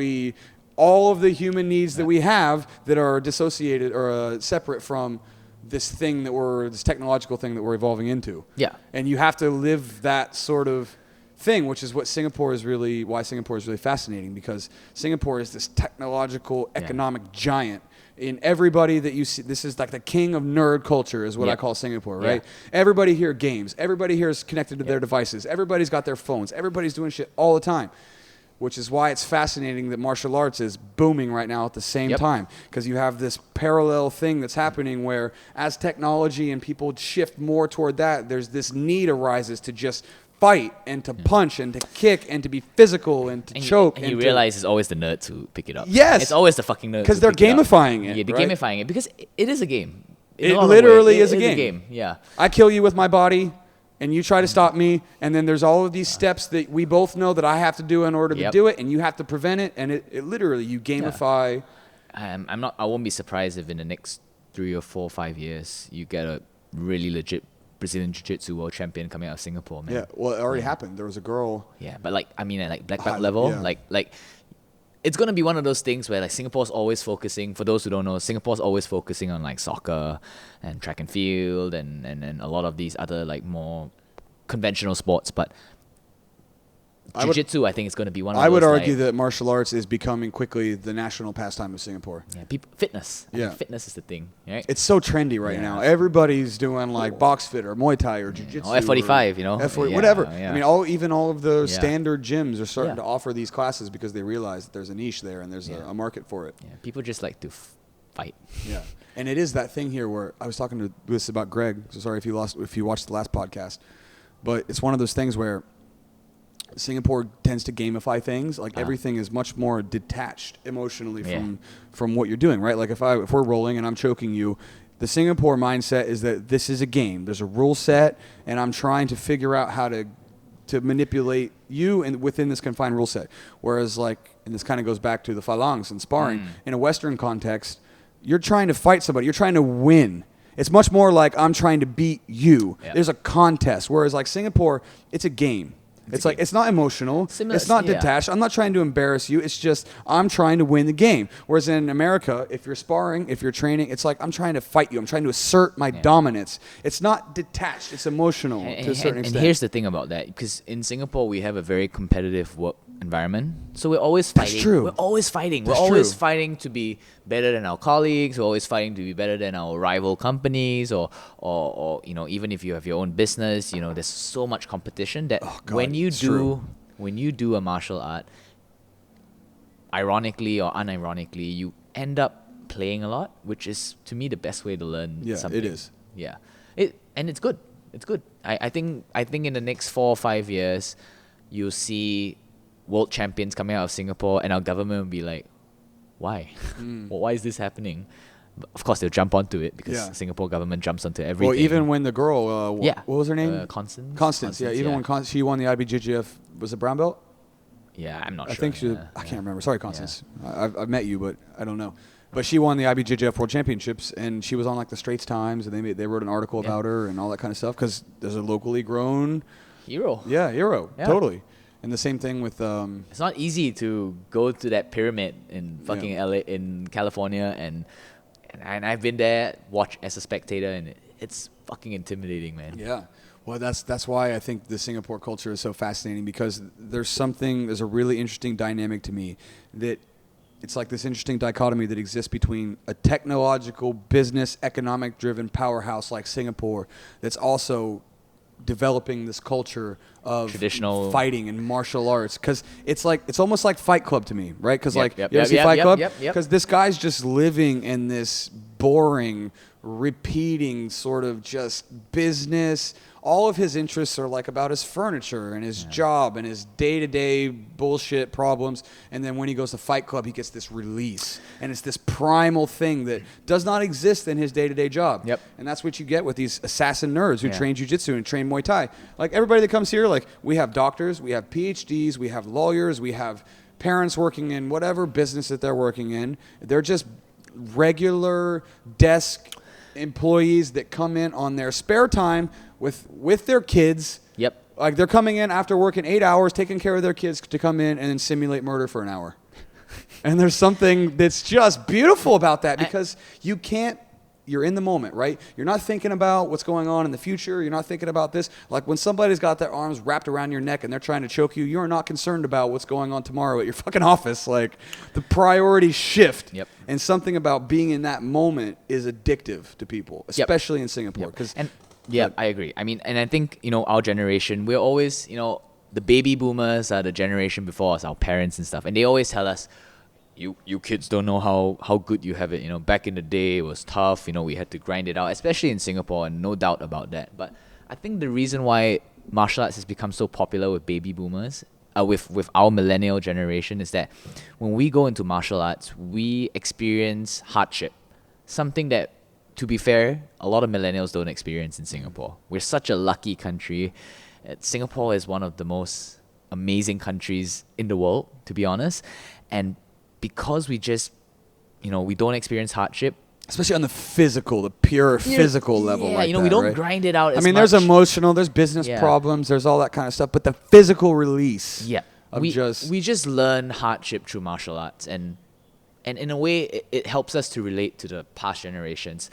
all of the human needs that we have that are dissociated or separate from this technological thing that we're evolving into. Yeah. And you have to live that sort of thing, which is why Singapore is really fascinating, because Singapore is this technological economic giant. In everybody that you see, this is like the king of nerd culture is what I call Singapore, right? Yeah. Everybody here games. Everybody here is connected to their devices. Everybody's got their phones. Everybody's doing shit all the time, which is why it's fascinating that martial arts is booming right now at the same time, because you have this parallel thing that's happening where as technology and people shift more toward that, there's this need arises to just fight and to punch and to kick and to be physical and to choke. And you realize it's always the nerds who pick it up. Yes. It's always the fucking nerds. Because who they're pick it up. gamifying it. Yeah, they're right? gamifying it because it is a game. In It a lot of literally ways, is a it game. Yeah. I kill you with my body, and you try to stop me, and then there's all of these steps that we both know that I have to do in order to do it, and you have to prevent it, and it literally, you gamify. I won't be surprised if in the next 3 or 4 or 5 years you get a really legit Brazilian Jiu-Jitsu world champion coming out of Singapore, man. Yeah, well, it already happened. There was a girl. Yeah, but like black belt level, yeah. like it's gonna be one of those things where like Singapore's always focusing. For those who don't know, Singapore's always focusing on like soccer and track and field and a lot of these other like more conventional sports. But Jiu-Jitsu, I think, is going to be one of those. I would argue like, that martial arts is becoming quickly the national pastime of Singapore. yeah, fitness. I think Yeah. fitness is the thing, right? It's so trendy right now. Everybody's doing like box fit or Muay Thai or Jiu-Jitsu. Or F45, you know? F40, Yeah, whatever. yeah. I mean, all of the Yeah. standard gyms are starting Yeah. to offer these classes because they realize that there's a niche there and there's Yeah. a market for it. Yeah, people just like to fight. Yeah, and it is that thing here where I was talking to this about Greg. So sorry if you watched the last podcast, but it's one of those things where Singapore tends to gamify things. Like everything is much more detached emotionally from what you're doing, right? Like if we're rolling and I'm choking you, the Singapore mindset is that this is a game. There's a rule set, and I'm trying to figure out how to manipulate you and within this confined rule set. Whereas like and this kind of goes back to the phalanx and sparring, in a Western context, you're trying to fight somebody. You're trying to win. It's much more like I'm trying to beat you. Yeah. There's a contest. Whereas like Singapore, it's a game. It's like, it's not emotional. Similar, it's not yeah. detached. I'm not trying to embarrass you. It's just, I'm trying to win the game. Whereas in America, if you're sparring, if you're training, it's like, I'm trying to fight you. I'm trying to assert my dominance. It's not detached. It's emotional to a certain extent. And here's the thing about that, because in Singapore, we have a very competitive work environment. So we're always fighting. That's true. We're always fighting. That's We're always true. fighting to be better than our colleagues. We're always fighting to be better than our rival companies, or you know, even if you have your own business, you know, there's so much competition that God, when you it's do true. when you do a martial art, ironically or unironically, you end up playing a lot, which is to me the best way to learn something. it is. Yeah. And it's good. It's good. I think in the next 4 or 5 years, you'll see world champions coming out of Singapore, and our government will be like, why? Well, why is this happening? But of course, they'll jump onto it because Yeah. Singapore government jumps onto everything. Well, even when the girl, yeah, what was her name? Constance. Constance. Yeah, even when she won the IBJJF, was it brown belt? Yeah, I'm not I sure. think she. yeah, I can't remember. Sorry, Constance. I've met you, but I don't know. But she won the IBJJF World Championships, and she was on like the Straits Times, and they wrote an article about her and all that kind of stuff because there's a locally grown hero. hero, Yeah. totally. And the same thing with It's not easy to go to that pyramid in fucking Yeah. LA, in California, and I've been there, watch as a spectator, and it's fucking intimidating, man. Yeah. Well, that's why I think the Singapore culture is so fascinating, because there's a really interesting dynamic to me that it's like this interesting dichotomy that exists between a technological, business, economic driven powerhouse like Singapore that's also developing this culture of Traditional fighting and martial arts, because it's almost like Fight Club to me, right? Because Yep, you ever see yep, Fight yep, Club? yep. Because this guy's just living in this boring, repeating sort of just business. All of his interests are like about his furniture and his job and his day-to-day bullshit problems. And then when he goes to Fight Club, he gets this release. And it's this primal thing that does not exist in his day-to-day job. Yep. And that's what you get with these assassin nerds who Yeah. train jiu-jitsu and train Muay Thai. Like everybody that comes here, like we have doctors, we have PhDs, we have lawyers, we have parents working in whatever business that they're working in. They're just regular desk employees that come in on their spare time with their kids. Yep. Like they're coming in after working 8 hours, taking care of their kids to come in and then simulate murder for an hour. And there's something that's just beautiful about that, because you're in the moment, right? You're not thinking about what's going on in the future. You're not thinking about this. Like when somebody's got their arms wrapped around your neck and they're trying to choke you, you're not concerned about what's going on tomorrow at your fucking office. Like the priorities shift. Yep. And something about being in that moment is addictive to people, especially in Singapore. Yep. I agree. I mean, and I think, our generation, we're always, the baby boomers are the generation before us, our parents and stuff, and they always tell us, you kids don't know how good you have it. Back in the day it was tough. We had to grind it out, especially in Singapore, and no doubt about that. But I think the reason why martial arts has become so popular with baby boomers, with our millennial generation, is that when we go into martial arts, we experience hardship, something that, to be fair, a lot of millennials don't experience in Singapore. We're such a lucky country. Singapore is one of the most amazing countries in the world, to be honest. And because we just, we don't experience hardship. Especially on the pure physical level. Yeah, like we that, don't right? grind it out as I mean, much. there's emotional, there's business problems, there's all that kind of stuff, but the physical release. Yeah. We just learn hardship through martial arts, and in a way, it helps us to relate to the past generations.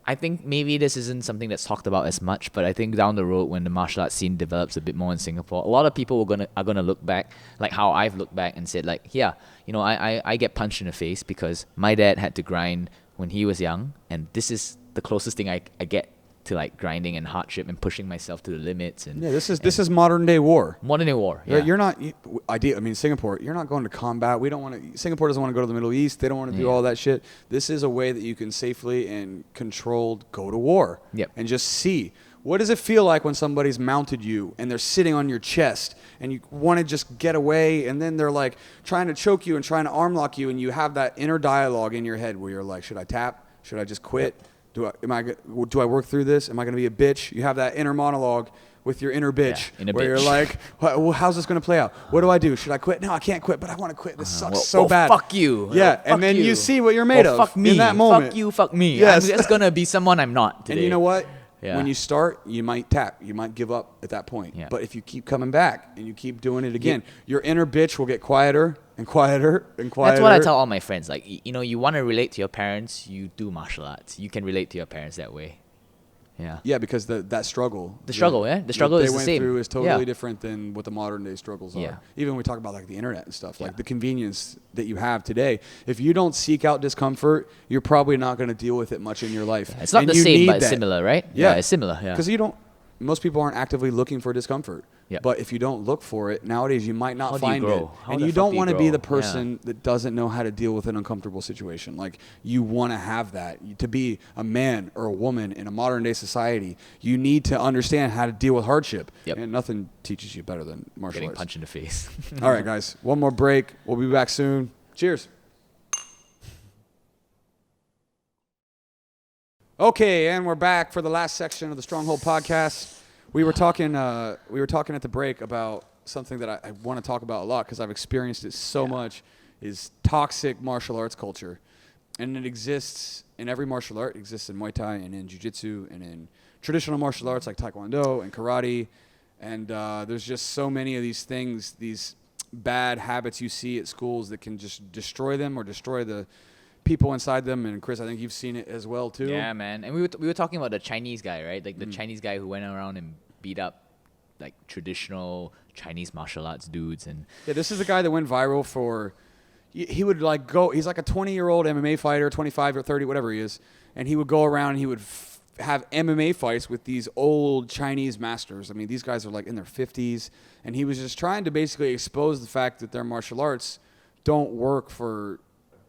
I think maybe this isn't something that's talked about as much, but I think down the road, when the martial arts scene develops a bit more in Singapore, a lot of people are gonna look back, like how I've looked back and said, like, yeah, I get punched in the face because my dad had to grind when he was young, and this is the closest thing I get to like grinding and hardship and pushing myself to the limits. And yeah, this is modern day war. Modern day war. Yeah. You're not. Singapore. You're not going to combat. We don't want to. Singapore doesn't want to go to the Middle East. They don't want to do all that shit. This is a way that you can safely and controlled go to war. Yep. And just see, what does it feel like when somebody's mounted you and they're sitting on your chest and you want to just get away, and then they're like trying to choke you and trying to arm lock you, and you have that inner dialogue in your head where you're like, should I tap? Should I just quit? Do I work through this? Am I going to be a bitch? You have that inner monologue with your inner bitch, inner where bitch. you're like, how's this going to play out? What do I do? Should I quit? No, I can't quit, but I want to quit. This sucks so bad. Fuck you. Yeah, Fuck and then you you. see what you're made of Fuck me. in that moment. Fuck you, fuck me. Yes. I'm just gonna be someone I'm not today. And you know what? Yeah. When you start, you might tap. You might give up at that point. Yeah. But if you keep coming back and you keep doing it again, your inner bitch will get quieter and quieter and quieter. That's what I tell all my friends. Like, you know, you want to relate to your parents, you do martial arts. You can relate to your parents that way. Yeah. Yeah, because that struggle. The struggle, yeah? The struggle what is they the went same. through is totally Yeah. different than what the modern day struggles are. Yeah. Even when we talk about like the internet and stuff, like Yeah. the convenience that you have today. If you don't seek out discomfort, you're probably not going to deal with it much in your life. It's not And the you same, need but it's that. similar, right? Yeah. It's similar, yeah. Because most people aren't actively looking for discomfort. Yeah. But if you don't look for it, nowadays you might not How do you find it. grow? How And the you fuck don't do you want to be grow? the person that doesn't know how to deal with an uncomfortable situation. Like, you want to have that. To be a man or a woman in a modern day society, you need to understand how to deal with hardship. Yep. And nothing teaches you better than martial Getting arts. punched in the face. All right, guys. One more break. We'll be back soon. Cheers. Okay, and we're back for the last section of the Stronghold podcast. We were talking at the break about something that I want to talk about a lot because I've experienced it so much, is toxic martial arts culture. And it exists in every martial art. It exists in Muay Thai and in Jiu-Jitsu and in traditional martial arts like Taekwondo and Karate. And there's just so many of these things, these bad habits you see at schools that can just destroy them or destroy the people inside them. And Chris, I think you've seen it as well too. Yeah, man. And we were talking about the Chinese guy, right? Like the Chinese guy who went around and beat up like traditional Chinese martial arts dudes. And Yeah, this is the guy that went viral for. He would like go. He's like a 20-year-old MMA fighter, 25 or 30, whatever he is, and he would go around and he would have MMA fights with these old Chinese masters. I mean, these guys are like in their 50s, and he was just trying to basically expose the fact that their martial arts don't work for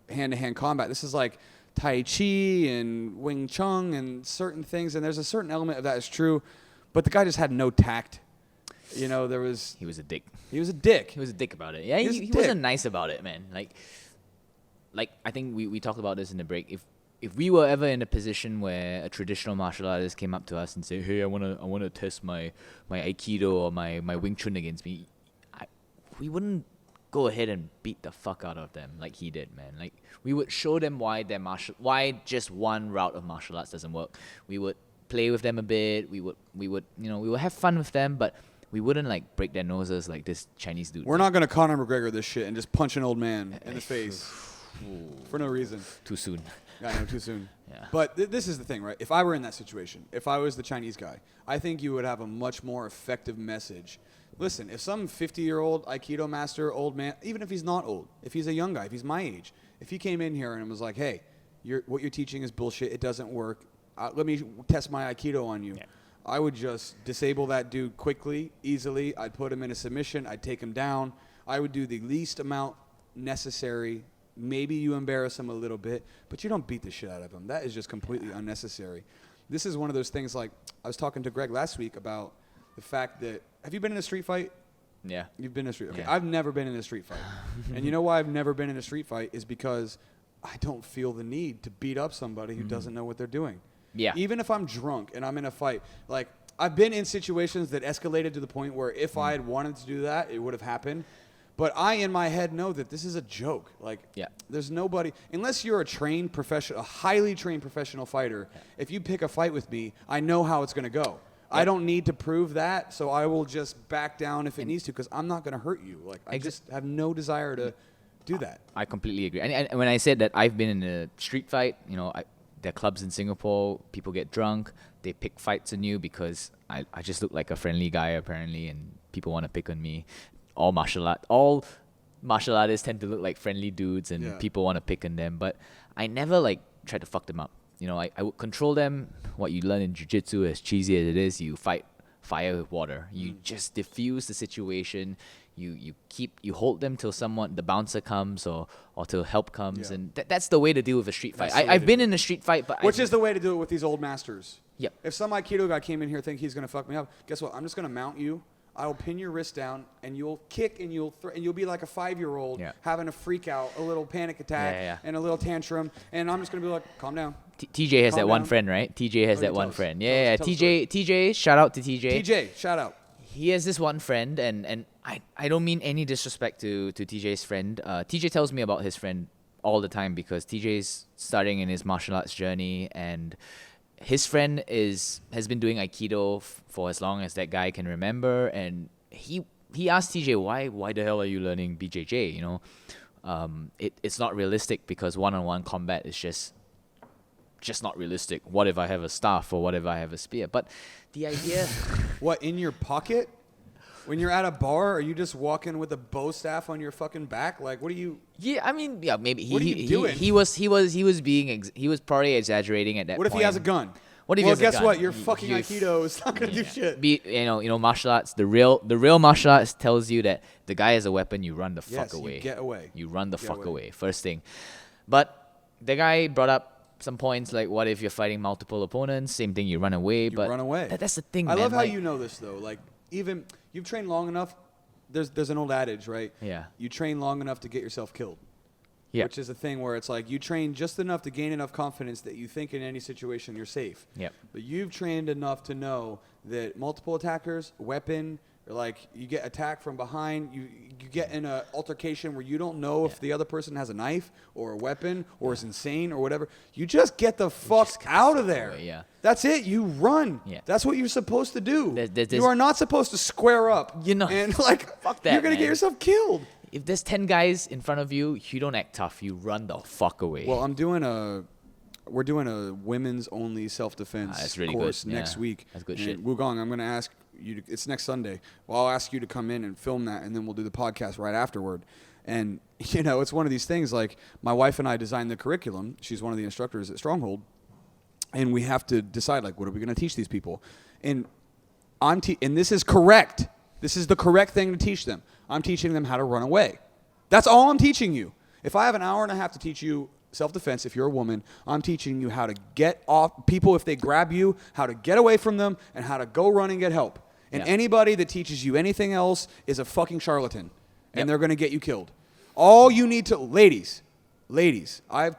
hand-to-hand combat. This is like Tai Chi and Wing Chun and certain things, and there's a certain element of that is true, but the guy just had no tact. You know, he was a dick. He was a dick. He was a dick about it. Yeah, He was a he dick. wasn't nice about it, man. Like I think we talked about this in the break. If we were ever in a position where a traditional martial artist came up to us and said, "Hey, I wanna test my Aikido or my Wing Chun against me," we wouldn't go ahead and beat the fuck out of them like he did, man. Like, we would show them why just one route of martial arts doesn't work. We would play with them a bit. We would have fun with them, but we wouldn't like break their noses like this Chinese dude. We're not going to Conor McGregor this shit and just punch an old man in the face for no reason. Too soon. I know, too soon. Yeah. But this is the thing, right? If I were in that situation, if I was the Chinese guy, I think you would have a much more effective message. Listen, if some 50-year-old Aikido master, old man, even if he's not old, if he's a young guy, if he's my age, if he came in here and was like, "Hey, what you're teaching is bullshit. It doesn't work. Let me test my Aikido on you." Yeah. I would just disable that dude quickly, easily. I'd put him in a submission. I'd take him down. I would do the least amount necessary. Maybe you embarrass him a little bit, but you don't beat the shit out of him. That is just completely unnecessary. This is one of those things, like I was talking to Greg last week about the fact that, have you been in a street fight? Yeah. You've been in a street. Okay, Yeah. I've never been in a street fight. And you know why I've never been in a street fight is because I don't feel the need to beat up somebody who doesn't know what they're doing. Yeah. Even if I'm drunk and I'm in a fight, like I've been in situations that escalated to the point where if I had wanted to do that, it would have happened. But I, in my head, know that this is a joke. Like, there's nobody, unless you're a highly trained professional fighter, if you pick a fight with me, I know how it's going to go. I don't need to prove that, so I will just back down if it needs to, because I'm not going to hurt you. Like, I just have no desire to do that. I completely agree. And when I said that I've been in a street fight, there are clubs in Singapore, people get drunk, they pick fights on you because I just look like a friendly guy apparently, and people want to pick on me. All martial artists tend to look like friendly dudes, and people want to pick on them. But I never try to fuck them up. I would control them. What you learn in jiu-jitsu, as cheesy as it is, you fight fire with water. You just diffuse the situation. You hold them till the bouncer comes or till help comes, and that's the way to deal with a street fight. I've been in a street fight, but which is the way to do it with these old masters. Yep. If some Aikido guy came in here thinking he's going to fuck me up, guess what? I'm just going to mount you. I'll pin your wrist down, and you'll kick, and you'll be like a 5-year-old having a freak out, a little panic attack, and a little tantrum, and I'm just gonna be like, calm down. TJ has that one friend, right? TJ has that one friend. Yeah. TJ, shout out to TJ. TJ, shout out. He has this one friend, and I don't mean any disrespect to TJ's friend. TJ tells me about his friend all the time because TJ's starting in his martial arts journey, and his friend has been doing Aikido for as long as that guy can remember, and he asked TJ, why the hell are you learning BJJ? You know, it's not realistic because one-on-one combat is just not realistic. What if I have a staff, or what if I have a spear? But the idea... What, in your pocket? When you're at a bar, are you just walking with a bow staff on your fucking back? Like, what are you... Yeah, I mean, yeah, maybe what are you doing? He was probably exaggerating at that point. What if he has a gun? What if he has a gun? Guess what? Your fucking Aikido is not gonna do shit. You know, martial arts. The real martial arts tells you that the guy has a weapon, you run the fuck away. You get away. You run the fuck away. First thing, but the guy brought up some points like, what if you're fighting multiple opponents? Same thing, you run away. You run away. That's the thing. I man. love how you know this though. Like, even you've trained long enough. There's an old adage, right? Yeah. You train long enough to get yourself killed. Yeah. Which is a thing where it's like you train just enough to gain enough confidence that you think in any situation you're safe. Yep. But you've trained enough to know that multiple attackers, weapon, or like you get attacked from behind, you get in an altercation where you don't know if the other person has a knife or a weapon or is insane or whatever. You just get the fuck out of there. Away, yeah. That's it. You run. Yeah. That's what you're supposed to do. There's you are not supposed to square up. You know, and like fuck that, you're gonna man. get yourself killed. If there's 10 guys in front of you, you don't act tough. You run the fuck away. Well, we're doing a women's only self-defense course next week. That's good and shit. Wugong, I'm going to ask you it's next Sunday. Well, I'll ask you to come in and film that, and then we'll do the podcast right afterward. And, you know, it's one of these things, like, my wife and I designed the curriculum. She's one of the instructors at Stronghold. And we have to decide, like, what are we going to teach these people? And and this is correct. This is the correct thing to teach them. I'm teaching them how to run away. That's all I'm teaching you. If I have an hour and a half to teach you self-defense, if you're a woman, I'm teaching you how to get off people if they grab you, how to get away from them, and how to go run and get help. And anybody that teaches you anything else is a fucking charlatan, and they're going to get you killed. All you need to, ladies, I've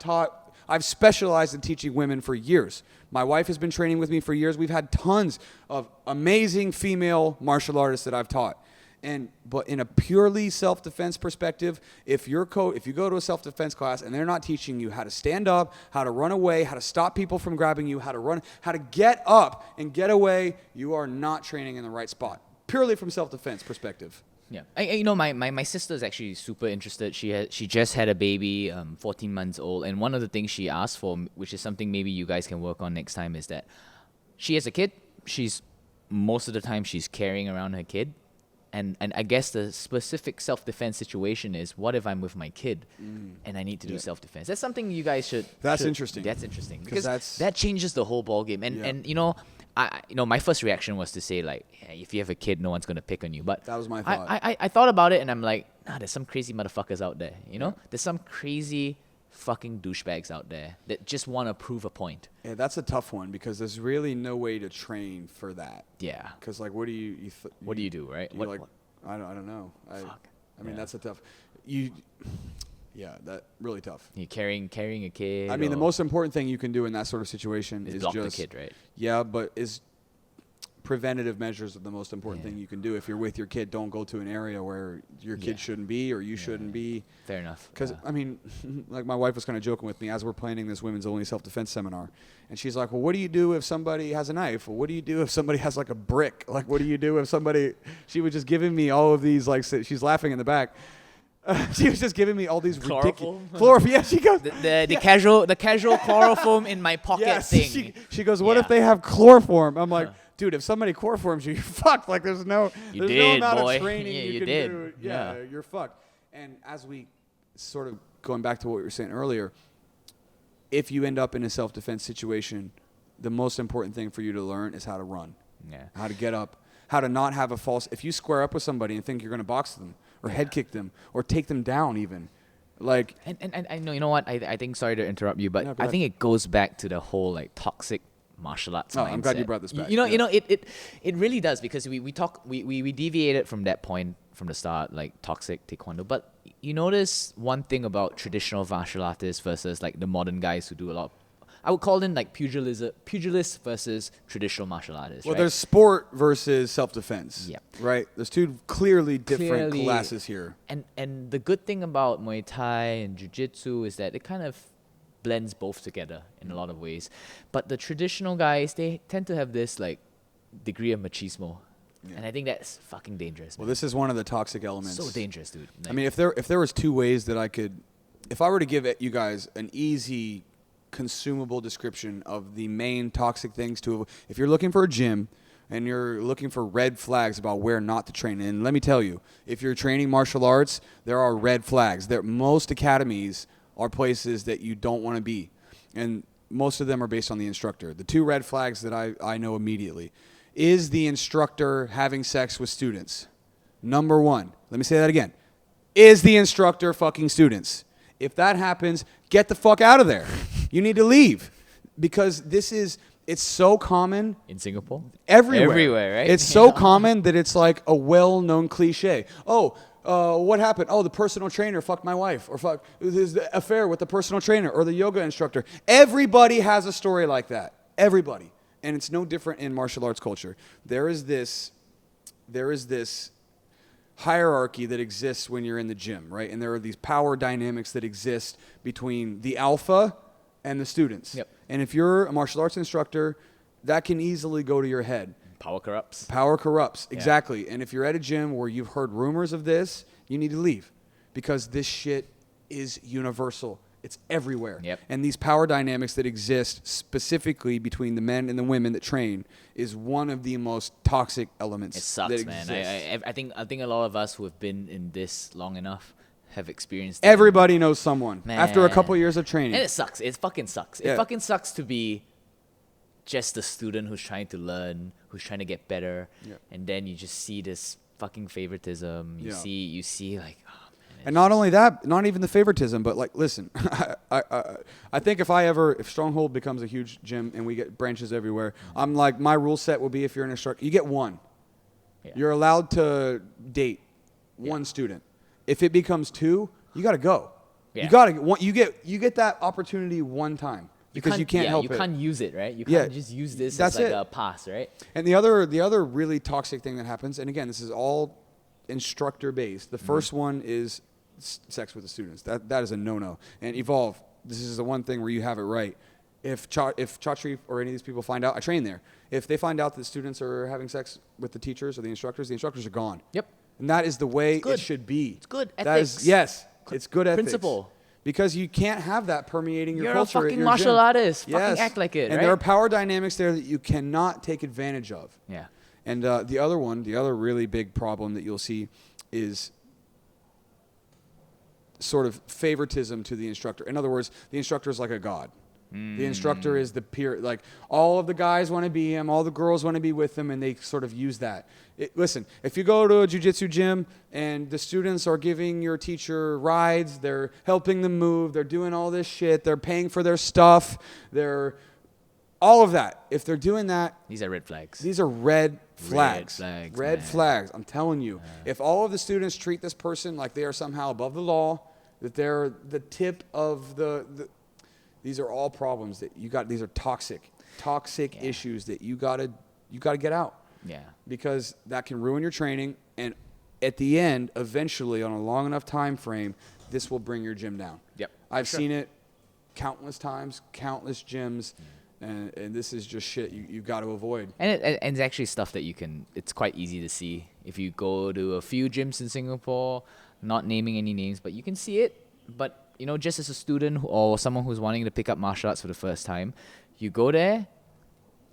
specialized in teaching women for years. My wife has been training with me for years. We've had tons of amazing female martial artists that I've taught. But in a purely self-defense perspective, if you go to a self-defense class and they're not teaching you how to stand up, how to run away, how to stop people from grabbing you, how to get up and get away, you are not training in the right spot. Purely from self-defense perspective. Yeah, my sister is actually super interested. She just had a baby, 14 months old, and one of the things she asked for, which is something maybe you guys can work on next time, is that she has a kid. Most of the time she's carrying around her kid. And I guess the specific self-defense situation is, what if I'm with my kid and I need to do self-defense? That's something you guys should... That's interesting. That's interesting. Because that changes the whole ballgame. And you know, my first reaction was to say, like, hey, if you have a kid, no one's going to pick on you. But that was my thought. I thought about it, and I'm like, nah, there's some crazy motherfuckers out there, you know? There's some crazy fucking douchebags out there that just want to prove a point. Yeah, that's a tough one because there's really no way to train for that. Yeah. Because like, what do you do, right? What? I don't know. Fuck. I mean, that's a tough. That really tough. You're carrying a kid. I mean, the most important thing you can do in that sort of situation is block just the kid, right? Yeah, but preventative measures are the most important thing you can do. If you're with your kid, don't go to an area where your kid shouldn't be or you shouldn't be. Fair enough. Because, I mean, like my wife was kind of joking with me as we're planning this women's only self-defense seminar. And she's like, well, what do you do if somebody has a knife? Well, what do you do if somebody has like a brick? Like, what do you do if somebody... She was just giving me all of these, like, she's laughing in the back. She was just giving me all these ridiculous... Chloroform. Yeah, she goes... The casual chloroform in my pocket thing. She goes, what if they have chloroform? I'm like... Dude, if somebody chloroforms you, you're fuckt. Like, there's no amount of training you can do. Yeah, you're fucked. And as we sort of going back to what we were saying earlier, if you end up in a self-defense situation, the most important thing for you to learn is how to run. Yeah. How to get up. How to not have a false... If you square up with somebody and think you're going to box them or head kick them or take them down even, like... And I know, you know what? I think, sorry to interrupt you, but No, I think it goes back to the whole, like, toxic martial arts Oh, mindset. I'm glad you brought this back. You know, Yeah. it really does, because we deviated from that point from the start, like toxic taekwondo. But you notice one thing about traditional martial artists versus like the modern guys who do a lot. I would call them like pugilists versus traditional martial artists. Well, right? there's sport versus self-defense. Yep. Right? There's two clearly different Clearly- classes here. And the good thing about Muay Thai and Jiu-Jitsu is that it kind of blends both together in a lot of ways. But the traditional guys, they tend to have this like degree of machismo. Yeah. And I think that's fucking dangerous. Well, man. this is one of the toxic elements. So dangerous, dude. I Like, mean, if there was two ways that I could, if I were to give you guys an easy, consumable description of the main toxic things to, if you're looking for a gym and you're looking for red flags about where not to train, and let me tell you, if you're training martial arts, there are red flags. Most academies are places that you don't want to be, and most of them are based on the instructor. The two red flags that I know immediately is the instructor having sex with students. Number one, let me say that again. Is the instructor fucking students? If that happens, get the fuck out of there. You need to leave, because it's so common in Singapore? everywhere. Everywhere, right? It's so common that it's like a well-known cliche. Oh, what happened? Oh, the personal trainer fucked my wife, or fuck there's the affair with the personal trainer or the yoga instructor. Everybody has a story like that. Everybody. And it's no different in martial arts culture. There is this hierarchy that exists when you're in the gym, right? And there are these power dynamics that exist between the alpha and the students. Yep. And if you're a martial arts instructor, that can easily go to your head. Power corrupts. Power corrupts, Yeah. exactly. And if you're at a gym where you've heard rumors of this, you need to leave, because this shit is universal. It's everywhere. Yep. And these power dynamics that exist specifically between the men and the women that train is one of the most toxic elements. It sucks, that man. exists. I think a lot of us who have been in this long enough have experienced it. Everybody knows someone Man. after a couple years of training. And it sucks. It fucking sucks. Yeah. It fucking sucks to be just a student who's trying to learn, who's trying to get better, Yeah. and then you just see this fucking favoritism. You Yeah. see like, oh, man, And not only that, not even the favoritism, but like, listen, I think if Stronghold becomes a huge gym and we get branches everywhere, I'm like, my rule set will be, if you're an instructor, you get one. Yeah. You're allowed to date one student. If it becomes two, you got to go. Yeah. You get that opportunity one time, because you can't help it. You can't use it, right? You Yeah. can't just use this That's as like it. a pass, right? And the other really toxic thing that happens, and again, this is all instructor based. The first one is sex with the students. That is a no-no. And Evolve, this is the one thing where you have it right. If Chatri or any of these people find out, I train there. If they find out that students are having sex with the teachers or the instructors are gone. Yep. And that is the way good. it should be. It's good That is, ethics. yes, it's good ethics. Principle. Because you can't have that permeating your You're a culture. at fucking your martial gym. artist. Fucking Yes. act like it, And right? there are power dynamics there that you cannot take advantage of. Yeah. And the other really big problem that you'll see is sort of favoritism to the instructor. In other words, the instructor is like a god. The instructor is the peer. Like, all of the guys want to be him, all the girls want to be with him, and they sort of use that. Listen, if you go to a jiu-jitsu gym and the students are giving your teacher rides, they're helping them move, they're doing all this shit, they're paying for their stuff, they're all of that. If they're doing that, These are red flags. these are red flags. Red man. flags. I'm telling you. If all of the students treat this person like they are somehow above the law, that they're the tip of these are all problems that you got. These are toxic issues that you gotta get out. Yeah. Because that can ruin your training, and at the end, eventually, on a long enough time frame, this will bring your gym down. Yep. I've seen it countless times, countless gyms, and this is just shit you got to avoid. And it's actually stuff that it's quite easy to see. If you go to a few gyms in Singapore, not naming any names, but you can see it. But, just as a student or someone who's wanting to pick up martial arts for the first time, you go there,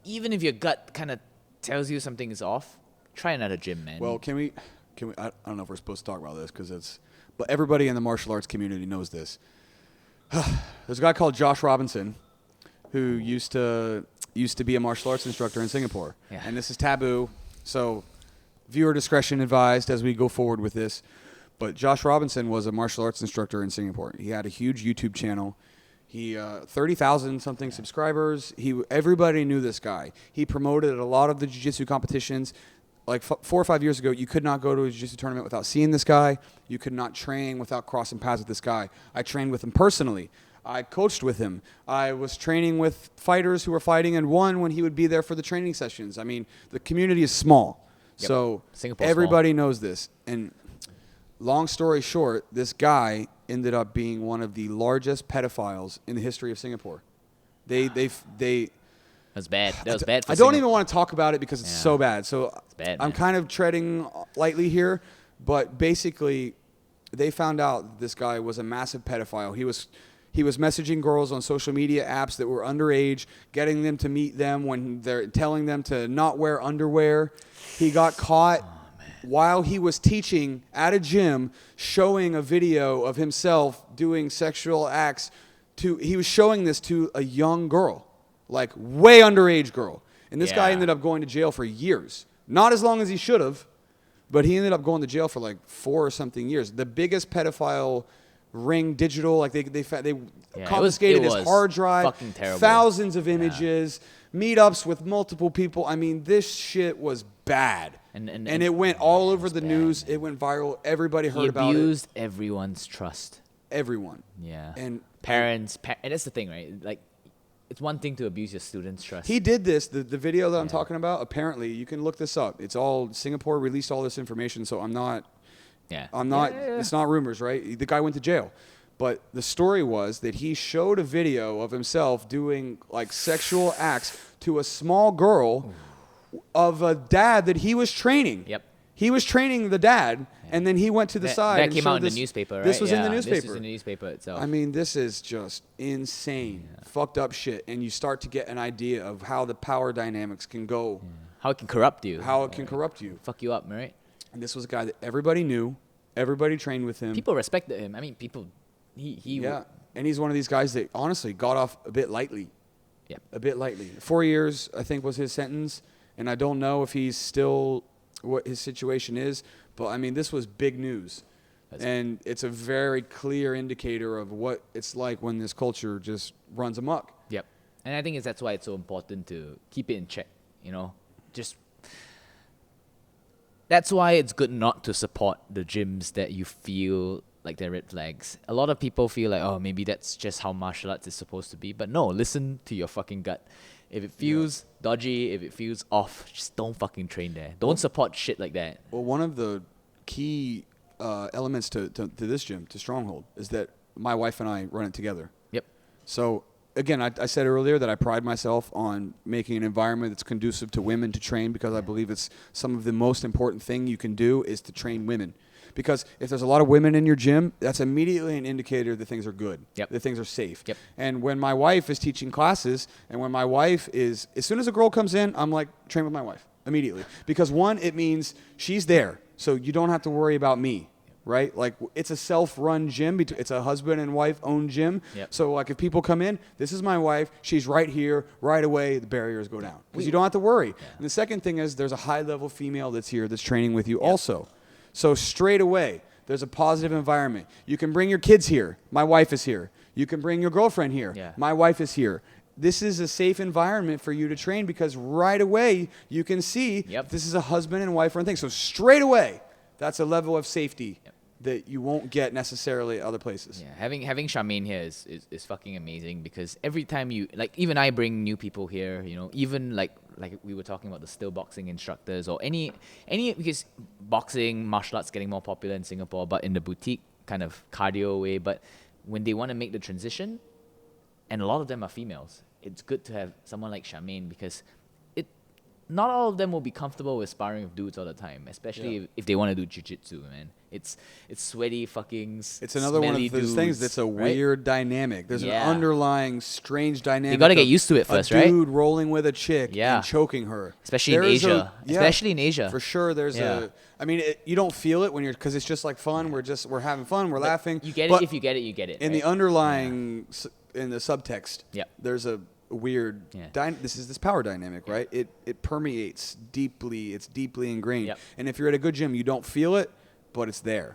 even if your gut kind of tells you something is off, try another gym, man. Well, can we? I don't know if we're supposed to talk about this but everybody in the martial arts community knows this. There's a guy called Josh Robinson who used to be a martial arts instructor in Singapore. Yeah. And this is taboo, so viewer discretion advised as we go forward with this. But Josh Robinson was a martial arts instructor in Singapore. He had a huge YouTube channel. He 30,000 something subscribers. Everybody knew this guy. He promoted a lot of the jiu-jitsu competitions. Like 4 or 5 years ago, you could not go to a jiu-jitsu tournament without seeing this guy. You could not train without crossing paths with this guy. I trained with him personally. I coached with him. I was training with fighters who were fighting and won when he would be there for the training sessions. I mean, the community is small. Yep. So Singapore's everybody small. knows this. And long story short, this guy ended up being one of the largest pedophiles in the history of Singapore. They That's bad. That was bad for I don't Singapore. even want to talk about it because it's so bad. So bad, I'm man. kind of treading lightly here, but basically they found out this guy was a massive pedophile. He was messaging girls on social media apps that were underage, getting them to meet them when they're telling them to not wear underwear. He got caught while he was teaching at a gym, showing a video of himself doing sexual acts he was showing this to a young girl. Like way underage girl. And this guy ended up going to jail for years. Not as long as he should have, but he ended up going to jail for like 4 or something years. The biggest pedophile ring digital, like they confiscated his hard drive, fucking terrible. thousands of images, meetups with multiple people. I mean, this shit was bad. And it went all over the news. Man. It went viral. Everybody heard about it. He abused everyone's trust. Everyone. Yeah. And parents, and that's the thing, right? Like, it's one thing to abuse your students' trust. He did this. The video that I'm talking about, apparently, you can look this up. It's all, Singapore released all this information, so I'm not, it's not rumors, right? The guy went to jail. But the story was that he showed a video of himself doing like sexual acts to a small girl of a dad that he was training. Yep. He was training the dad, and then he went to the side. That and came showed out in the newspaper, right? This was in the newspaper. This was in the newspaper itself. I mean, this is just insane, fucked up shit. And you start to get an idea of how the power dynamics can go. How it can corrupt you. How it can corrupt you. Fuck you up, right? And this was a guy that everybody knew. Everybody trained with him. People respected him. I mean, And he's one of these guys that honestly got off a bit lightly. Yeah. A bit lightly. 4 years, I think, was his sentence. And I don't know if he's still, what his situation is. But, I mean, this was big news. And it's a very clear indicator of what it's like when this culture just runs amok. Yep. And I think that's why it's so important to keep it in check, you know? That's why it's good not to support the gyms that you feel like they're red flags. A lot of people feel like, oh, maybe that's just how martial arts is supposed to be. But no, listen to your fucking gut. If it feels dodgy, if it feels off, just don't fucking train there. Don't support shit like that. Well, one of the key elements to this gym, to Stronghold, is that my wife and I run it together. Yep. So, again, I said earlier that I pride myself on making an environment that's conducive to women to train because I believe it's some of the most important thing you can do is to train women. Because if there's a lot of women in your gym, that's immediately an indicator that things are good, that things are safe. Yep. And when my wife is teaching classes, and when my wife is, as soon as a girl comes in, I'm like, train with my wife immediately. Because one, it means she's there, so you don't have to worry about me, right? Like, it's a self-run gym. It's a husband and wife-owned gym. Yep. So, like, if people come in, this is my wife. She's right here, right away. The barriers go down because you don't have to worry. Yeah. And the second thing is there's a high-level female that's here that's training with you also. So straight away, there's a positive environment. You can bring your kids here. My wife is here. You can bring your girlfriend here. Yeah. My wife is here. This is a safe environment for you to train because right away you can see this is a husband and wife run thing. So straight away, that's a level of safety that you won't get necessarily at other places. Yeah, having Charmaine here is fucking amazing because every time you, like, even I bring new people here, you know, even like we were talking about the still boxing instructors or any because boxing, martial arts getting more popular in Singapore, but in the boutique kind of cardio way. But when they want to make the transition, and a lot of them are females, it's good to have someone like Charmaine because not all of them will be comfortable with sparring with dudes all the time, especially if they want to do jiu-jitsu, man. It's sweaty fucking It's another one of those dudes, things that's a weird dynamic. There's an underlying strange dynamic. You got to get used to it first, right? A dude rolling with a chick and choking her. Especially in Asia. Especially in Asia. For sure, there's I mean, you don't feel it when you're, because it's just like fun. We're having fun. We're laughing. You get it if you get it, you get it. In the underlying, in the subtext, there's a weird this is this power dynamic, right? It permeates deeply. It's deeply ingrained. And if you're at a good gym, you don't feel it, but it's there.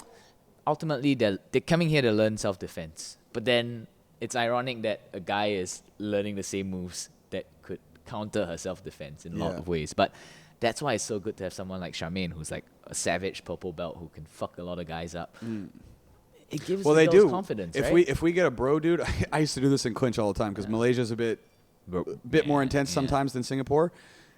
Ultimately, they're coming here to learn self-defense, but then it's ironic that a guy is learning the same moves that could counter her self-defense in a lot of ways. But that's why it's so good to have someone like Charmaine, who's like a savage purple belt who can fuck a lot of guys up. It gives Well, they girls do. confidence, If right? we get a bro dude, I used to do this in clinch all the time because Malaysia's a bit more intense sometimes than Singapore.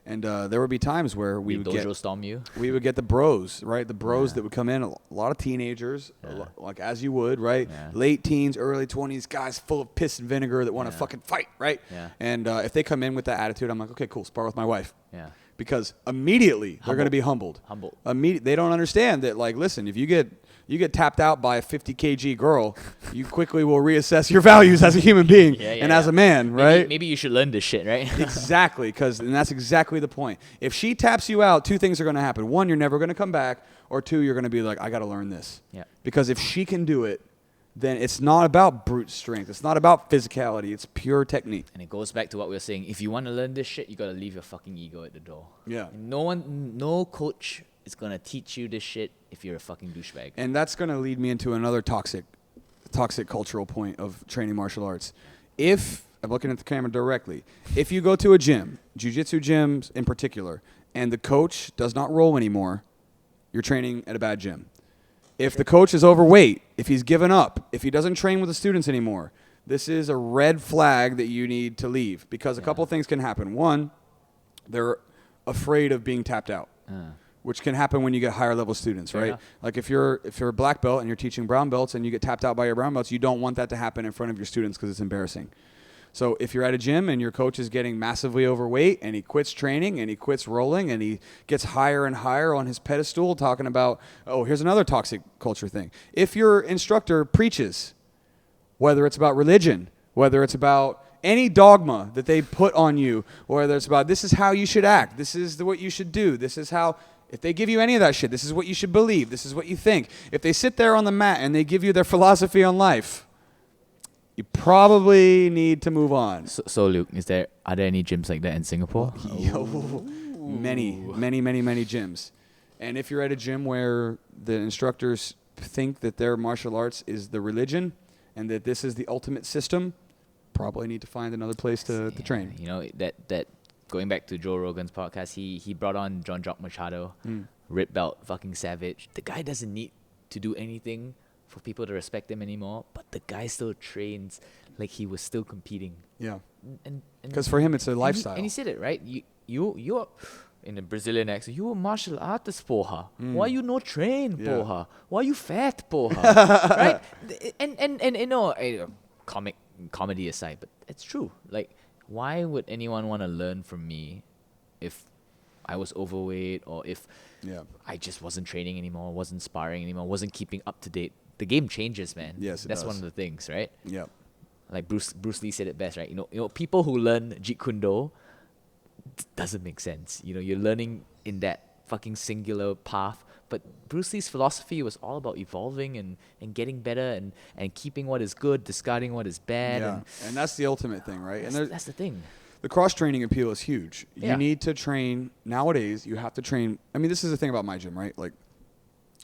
And there would be times where we would dojo storm you. We would get the bros, right? The bros that would come in, a lot of teenagers, like as you would, right? Yeah. Late teens, early 20s, guys full of piss and vinegar that want to fucking fight, right? Yeah. And if they come in with that attitude, I'm like, okay, cool, spar with my wife. Yeah. Because immediately they're going to be humbled. They don't understand that, like, listen, if you get tapped out by a 50 kg girl, you quickly will reassess your values as a human being and as a man, right? Maybe you should learn this shit, right? Exactly, and that's exactly the point. If she taps you out, two things are going to happen. One, you're never going to come back, or two, you're going to be like, I got to learn this. Yeah. Because if she can do it, then it's not about brute strength. It's not about physicality. It's pure technique. And it goes back to what we were saying. If you want to learn this shit, you got to leave your fucking ego at the door. Yeah. No coach is going to teach you this shit if you're a fucking douchebag. And that's going to lead me into another toxic cultural point of training martial arts. If, I'm looking at the camera directly, if you go to a gym, jiu-jitsu gyms in particular, and the coach does not roll anymore, you're training at a bad gym. If the coach is overweight, if he's given up, if he doesn't train with the students anymore, this is a red flag that you need to leave because a couple of things can happen. One, they're afraid of being tapped out, which can happen when you get higher level students, right? Yeah. Like if you're a black belt and you're teaching brown belts and you get tapped out by your brown belts, you don't want that to happen in front of your students because it's embarrassing. So if you're at a gym and your coach is getting massively overweight and he quits training and he quits rolling and he gets higher and higher on his pedestal talking about, oh, here's another toxic culture thing. If your instructor preaches, whether it's about religion, whether it's about any dogma that they put on you, or whether it's about this is how you should act, this is what you should do, this is how, if they give you any of that shit, this is what you should believe, this is what you think. If they sit there on the mat and they give you their philosophy on life, you probably need to move on. So Luke, are there any gyms like that in Singapore? Many gyms. And if you're at a gym where the instructors think that their martial arts is the religion and that this is the ultimate system, probably need to find another place to train. You know, that going back to Joe Rogan's podcast, he brought on John Jock Machado, red belt, fucking savage. The guy doesn't need to do anything for people to respect him anymore, but the guy still trains like he was still competing. Yeah. And because for him it's a lifestyle. And he said it, right? You're in a Brazilian accent, you a martial artist, porra. Why you no train, porra? Why you fat, porra? Right? And you know, comedy aside, but it's true. Like, why would anyone want to learn from me if I was overweight or if I just wasn't training anymore, wasn't sparring anymore, wasn't keeping up to date? The game changes, man. Yes, that's one of the things, right? Yeah. Like Bruce Lee said it best, right? You know, people who learn Jeet Kune Do doesn't make sense. You know, you're learning in that fucking singular path. But Bruce Lee's philosophy was all about evolving and getting better and keeping what is good, discarding what is bad. Yeah. And that's the ultimate thing, right? That's the thing. The cross-training appeal is huge. Yeah. You need to train. Nowadays, you have to train. I mean, this is the thing about my gym, right? Like,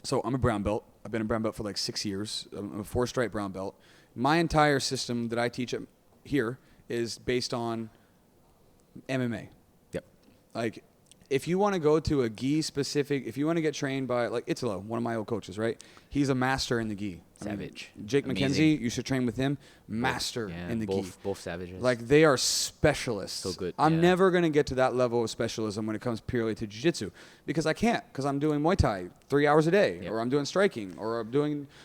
so I'm a brown belt. I've been a brown belt for like 6 years. I'm a 4-stripe brown belt. My entire system that I teach here is based on MMA. Yep. Like, if you want to go to a gi specific, if you want to get trained by, like, Italo, one of my old coaches, right? He's a master in the gi. Savage. Jake Amazing. McKenzie, you should train with him. Master in the gi. Both savages. Like, they are specialists. So good. I'm never going to get to that level of specialism when it comes purely to jiu-jitsu because I can't, because I'm doing Muay Thai 3 hours a day, or I'm doing striking, or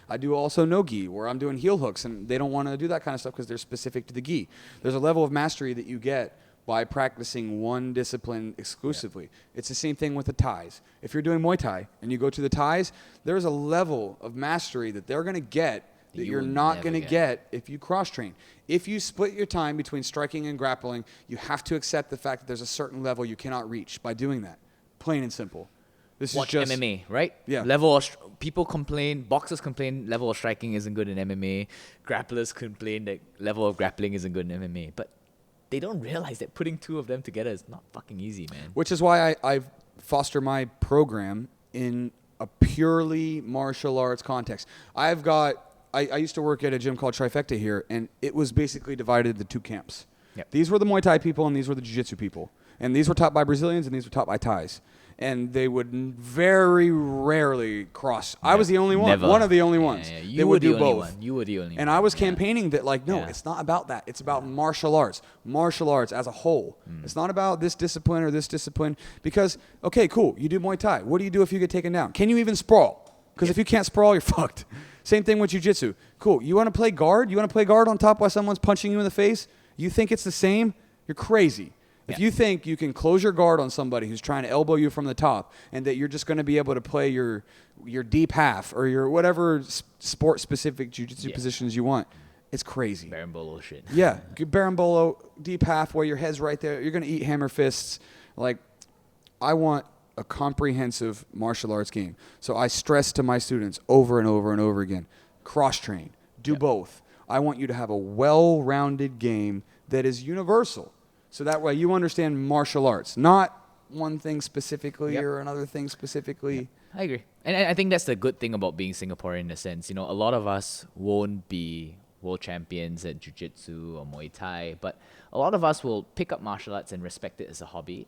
I do also no gi, or I'm doing heel hooks, and they don't want to do that kind of stuff because they're specific to the gi. There's a level of mastery that you get by practicing one discipline exclusively. Yeah. It's the same thing with the Thais. If you're doing Muay Thai and you go to the Thais, there's a level of mastery that they're going to get that you're not going to get if you cross-train. If you split your time between striking and grappling, you have to accept the fact that there's a certain level you cannot reach by doing that. Plain and simple. Watch MMA, right? Yeah. People complain, boxers complain level of striking isn't good in MMA. Grapplers complain that level of grappling isn't good in MMA. But they don't realize that putting two of them together is not fucking easy, man. Which is why I foster my program in a purely martial arts context. I've got I used to work at a gym called Trifecta here, and it was basically divided into two camps. Yep. These were the Muay Thai people, and these were the Jiu-Jitsu people. And these were taught by Brazilians, and these were taught by Thais. And they would very rarely cross. I was the only one. Never. One of the only ones. Yeah, They would do both. You were the only one. And I was campaigning that, like, no, Yeah. it's not about that. It's about martial arts. Martial arts as a whole. It's not about this discipline or this discipline. Because, okay, cool, you do Muay Thai. What do you do if you get taken down? Can you even sprawl? Because if you can't sprawl, you're fucked. Same thing with jiu-jitsu. Cool, you want to play guard? You want to play guard on top while someone's punching you in the face? You think it's the same? You're crazy. If you think you can close your guard on somebody who's trying to elbow you from the top and that you're just going to be able to play your deep half or your whatever sport-specific jiu-jitsu positions you want, it's crazy. Berimbolo shit. Yeah, berimbolo, deep half where your head's right there. You're going to eat hammer fists. Like, I want a comprehensive martial arts game. So I stress to my students over and over and over again, cross-train, do both. I want you to have a well-rounded game that is universal. So that way you understand martial arts, not one thing specifically or another thing specifically. I agree. And I think that's the good thing about being Singaporean in a sense. You know, a lot of us won't be world champions at Jiu-Jitsu or Muay Thai, but a lot of us will pick up martial arts and respect it as a hobby.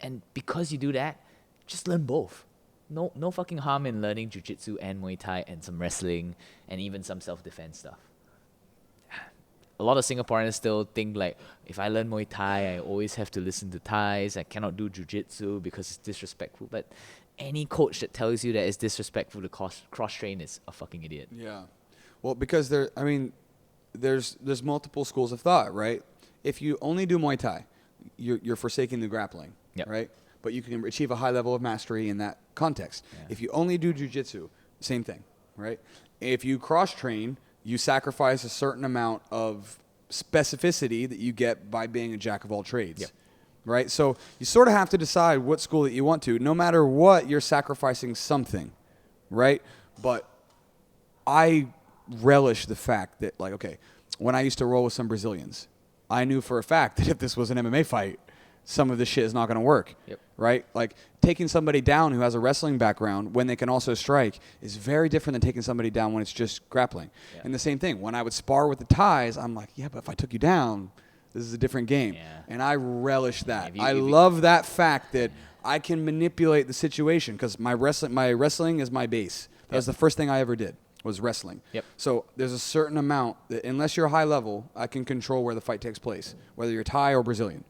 And because you do that, just learn both. No fucking harm in learning Jiu-Jitsu and Muay Thai and some wrestling and even some self-defense stuff. A lot of Singaporeans still think like, if I learn Muay Thai, I always have to listen to Thais. I cannot do Jiu-Jitsu because it's disrespectful. But any coach that tells you that it's disrespectful to cross-train is a fucking idiot. Yeah. Well, because there's multiple schools of thought, right? If you only do Muay Thai, you're forsaking the grappling, right? But you can achieve a high level of mastery in that context. Yeah. If you only do Jiu-Jitsu, same thing, right? If you cross-train, you sacrifice a certain amount of specificity that you get by being a jack of all trades, right? So you sort of have to decide what school that you want to. No matter what, you're sacrificing something, right? But I relish the fact that, like, okay, when I used to roll with some Brazilians, I knew for a fact that if this was an MMA fight, some of this shit is not going to work, right? Like, taking somebody down who has a wrestling background when they can also strike is very different than taking somebody down when it's just grappling. And the same thing, when I would spar with the Thais, I'm like, yeah, but if I took you down, this is a different game. And I relish that. I love that fact that I can manipulate the situation because my wrestling is my base. That was the first thing I ever did, was wrestling. So there's a certain amount that, unless you're high level, I can control where the fight takes place, whether you're Thai or Brazilian.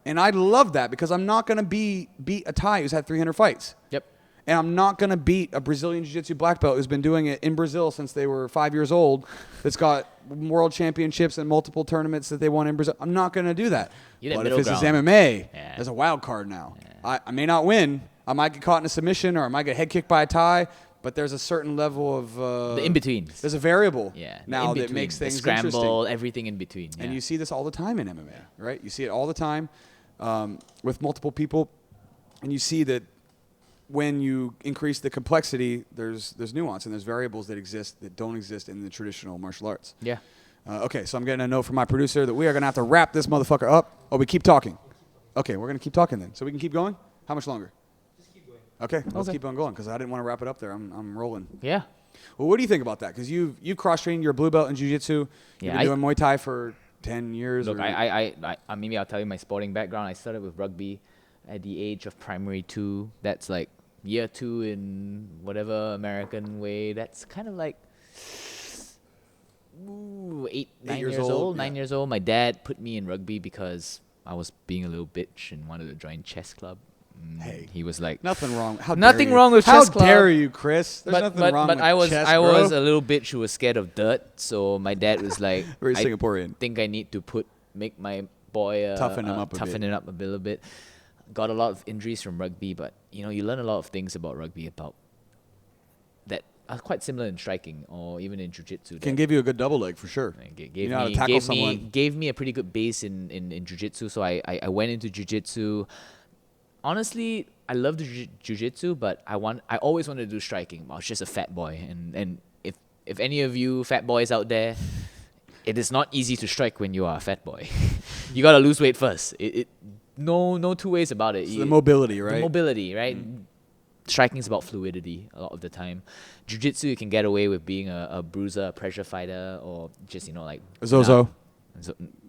And I love that because I'm not going to beat a Thai who's had 300 fights. And I'm not going to beat a Brazilian Jiu-Jitsu black belt who's been doing it in Brazil since they were 5 years old, that's got world championships and multiple tournaments that they won in Brazil. I'm not going to do that. But if this is MMA, there's a wild card now. I may not win. I might get caught in a submission or I might get head kicked by a Thai. But there's a certain level of the in-between. There's a variable now that makes things scramble, interesting. Everything in between. And you see this all the time in MMA, right? You see it all the time with multiple people, and you see that when you increase the complexity, there's nuance and there's variables that exist that don't exist in the traditional martial arts. Okay, so I'm getting a note from my producer that we are going to have to wrap this motherfucker up. Oh, we keep talking. Okay, we're going to keep talking then. So we can keep going? How much longer? Okay, let's keep on going because I didn't want to wrap it up there. I'm rolling. Well, what do you think about that? Because you cross-trained, you're a blue belt in jiu-jitsu. You've been doing Muay Thai for 10 years. Look, I maybe I'll tell you my sporting background. I started with rugby at the age of primary 2. That's like year 2 in whatever American way. That's kind of like 9 years old. 9 years old. My dad put me in rugby because I was being a little bitch and wanted to join chess club. Hey, he was like, nothing wrong. Nothing wrong with chess club. How dare you, Chris? There's nothing wrong with chess, I was a little bitch who was scared of dirt. So my dad was like, very Singaporean. I think I need to make my boy toughen him up a little bit. Got a lot of injuries from rugby, but you learn a lot of things about rugby about that are quite similar in striking or even in jiu-jitsu. Can give you a good double leg for sure. Gave me a pretty good base in jiu-jitsu. So I went into jiu-jitsu. Honestly, I love the jiu-jitsu, but I always wanted to do striking. I was just a fat boy, and if any of you fat boys out there, it is not easy to strike when you are a fat boy. You gotta lose weight first. No two ways about it. It's the mobility, right? The mobility, right? striking is about fluidity a lot of the time. Jiu-jitsu, you can get away with being a bruiser, a pressure fighter, or just, you know, like... Zozo.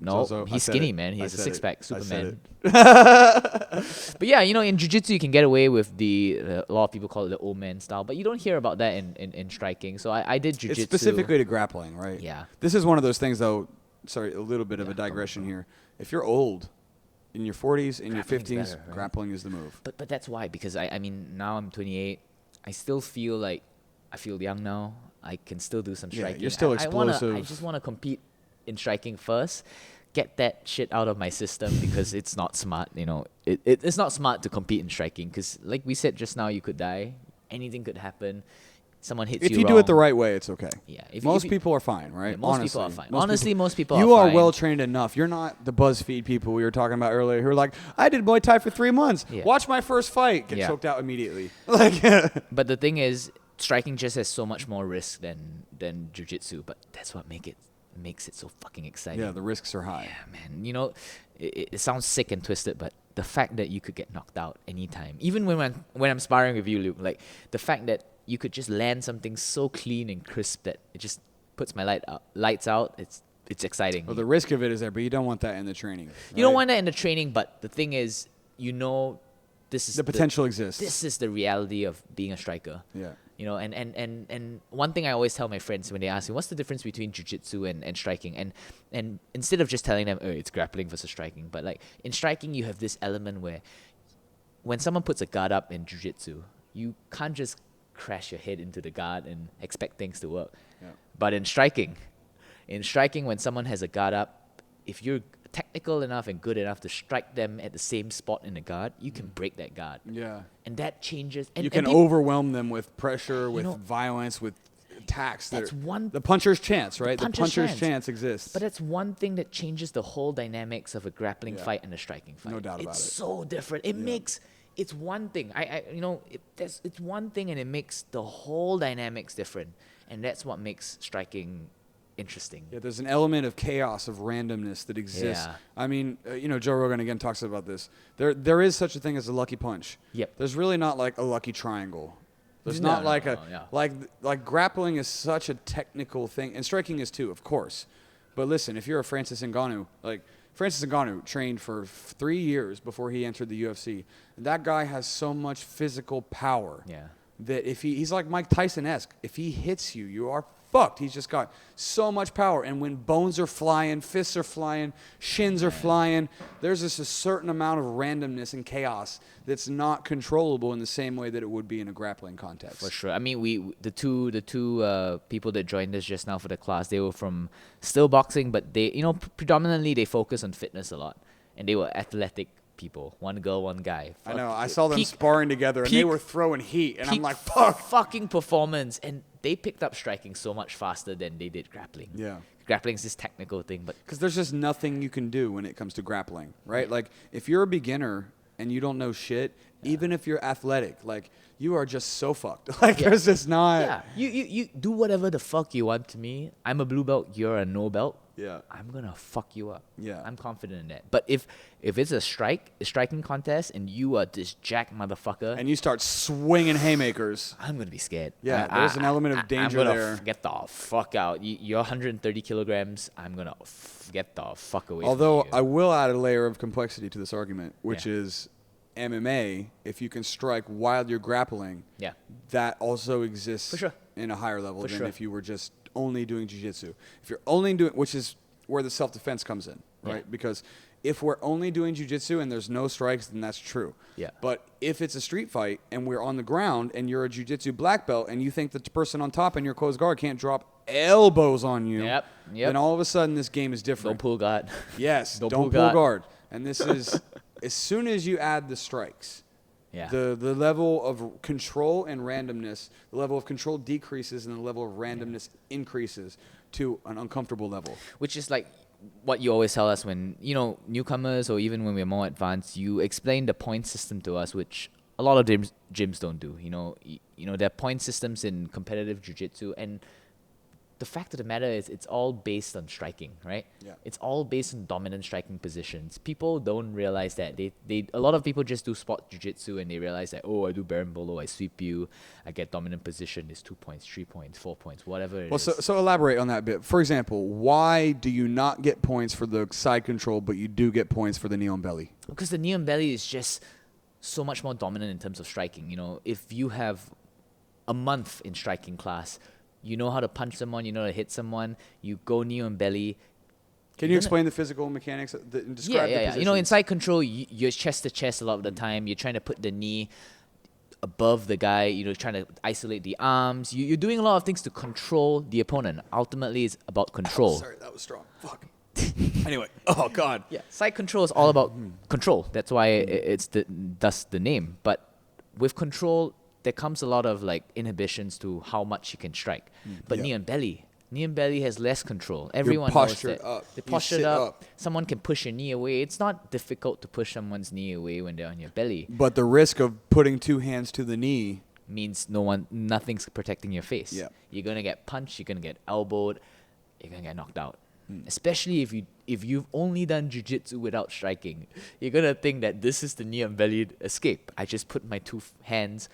No, Zozo. he's skinny, man. He I has a said six-pack, it. Superman. I said But yeah, you know, in jiu-jitsu, you can get away with a lot of people call it the old man style, but you don't hear about that in striking. So I did jiu-jitsu. It's specifically to grappling, right? Yeah. This is one of those things, though. Sorry, a little bit of a digression here. If you're old, in your 40s, in your 50s, better, right? grappling is the move. But that's why, because I mean, now I'm 28. I still feel like I feel young now. I can still do some striking. Yeah, you're still explosive. I just want to compete in striking first. Get that shit out of my system because it's not smart, you know. It's not smart to compete in striking because, like we said just now, you could die. Anything could happen. Someone hits you If you wrong. do it the right way, it's okay. Yeah. Most people are fine, right? Yeah, most Honestly. people are fine. Honestly, most people are You are fine. well trained enough. You're not the BuzzFeed people we were talking about earlier who are like, I did Muay Thai for 3 months. Yeah. Watch my first fight. Get Yeah. choked out immediately. Like, But the thing is, striking just has so much more risk than jiu-jitsu. But that's what makes it so fucking exciting. yeah, the risks are high. Yeah, man. You know, it sounds sick and twisted, but the fact that you could get knocked out anytime, even when I'm sparring with you, Luke, like the fact that you could just land something so clean and crisp that it just puts my lights out. It's exciting. Well, the risk of it is there, but you don't want that in the training. You don't right? want that in the training, but the thing is, you know, this is the potential exists. This is the reality of being a striker. Yeah. You know, and one thing I always tell my friends when they ask me, what's the difference between jiu-jitsu and striking? And instead of just telling them, oh, it's grappling versus striking, but like in striking, you have this element where when someone puts a guard up in jiu-jitsu, you can't just crash your head into the guard and expect things to work. Yeah. But in striking, when someone has a guard up, if you're technical enough and good enough to strike them at the same spot in the guard, you can break that guard. Yeah. And that changes. And, You can and people, overwhelm them with pressure, with know, violence, with attacks. that's one. The puncher's chance, right? The puncher's puncher's chance. chance exists. But that's one thing that changes the whole dynamics of a grappling Yeah. fight and a striking fight. No doubt about it's it. so different. It makes it's one thing. It's one thing, and it makes the whole dynamics different, and that's what makes striking interesting. Yeah, there's an element of chaos, of randomness that exists. Yeah. I mean, Joe Rogan again talks about this. There is such a thing as a lucky punch. Yep. There's really not like a lucky triangle. There's No, not no, like no, yeah. like grappling is such a technical thing, and striking is too, of course. But listen, if you're a Francis Ngannou, like Francis Ngannou trained for 3 years before he entered the UFC. That guy has so much physical power. Yeah. That if he's like Mike Tyson-esque. If he hits you, you are fucked. He's just got so much power. And when bones are flying, fists are flying, shins are flying, there's just a certain amount of randomness and chaos that's not controllable in the same way that it would be in a grappling context. For sure. I mean, the two people that joined us just now for the class, they were from still boxing, but they, predominantly they focus on fitness a lot, and they were athletic people. One girl, one guy. I know. I saw them Peak- sparring together, and they peak- were throwing heat, and I'm peak like, fuck. fucking performance, and they picked up striking so much faster than they did grappling. Yeah. Grappling's this technical thing, but Because there's just nothing you can do when it comes to grappling, right? Like, if you're a beginner and you don't know shit, even if you're athletic, like, you are just so fucked. Like, there's just not... yeah, you do whatever the fuck you want to me. I'm a blue belt, you're a no belt. Yeah. I'm gonna fuck you up. Yeah. I'm confident in that. But if it's a striking contest, and you are this jack motherfucker, And you start swinging haymakers. I'm gonna be scared. Yeah, there's an element of danger I'm gonna there. Get the fuck out. You're 130 kilograms. I'm gonna get the fuck away. Although from I you. will add a layer of complexity to this argument, which Yeah. is MMA, if you can strike while you're grappling, Yeah. that also exists For sure. in a higher level For than sure. if you were just only doing jiu-jitsu. If you're only doing, which is where the self-defense comes in, right? Yeah. Because if we're only doing jiu-jitsu and there's no strikes, then that's true. Yeah. But if it's a street fight and we're on the ground and you're a jiu-jitsu black belt and you think that the person on top in your closed guard can't drop elbows on you, Yep. then all of a sudden this game is different. Don't pull guard. Yes, Don't don't pull pull guard. guard. And this is, as soon as you add the strikes, Yeah. the level of control and randomness, the level of control decreases and the level of randomness increases to an uncomfortable level. Which is like what you always tell us when, newcomers or even when we're more advanced, you explain the point system to us, which a lot of gyms don't do. There are point systems in competitive jiu-jitsu, and the fact of the matter is it's all based on striking, right? Yeah. It's all based on dominant striking positions. People don't realize that. A lot of people just do spot jiu-jitsu and they realize that, oh, I do berimbolo, I sweep you, I get dominant position, it's 2 points, 3 points, 4 points, whatever it is. So elaborate on that a bit. For example, why do you not get points for the side control, but you do get points for the knee on belly? Because the knee on belly is just so much more dominant in terms of striking. You know, if you have a month in striking class, you know how to punch someone, you know how to hit someone, you go knee on belly. Can you explain the physical mechanics? Describe the positions? You know, in side control, you're chest to chest a lot of the time. You're trying to put the knee above the guy, you know, trying to isolate the arms. You're doing a lot of things to control the opponent. Ultimately, it's about control. Sorry, that was strong. Fuck. Anyway, oh God. Yeah, side control is all about control. That's why thus the name. But with control, there comes a lot of like inhibitions to how much you can strike. But knee and belly has less control. Everyone knows that. They postured up. Someone can push your knee away. It's not difficult to push someone's knee away when they're on your belly. But the risk of putting two hands to the knee means nothing's protecting your face. Yeah. You're gonna get punched. You're gonna get elbowed. You're gonna get knocked out. Especially if you've only done jiu-jitsu without striking, you're gonna think that this is the knee and belly escape. I just put my two hands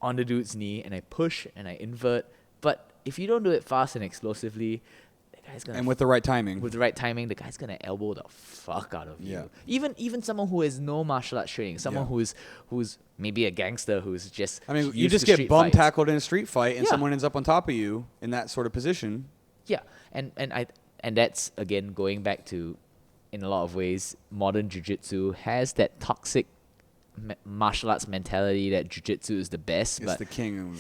on the dude's knee and I push and I invert. But if you don't do it fast and explosively, the guy's gonna with the right timing. With the right timing, the guy's gonna elbow the fuck out of Yeah. you. Even someone who has no martial arts training, someone who's maybe a gangster who's just You just get bum tackled in a street fight and someone ends up on top of you in that sort of position. Yeah, and that's again going back to, in a lot of ways, modern jiu-jitsu has that toxic martial arts mentality that jiu-jitsu is the best. It's the king.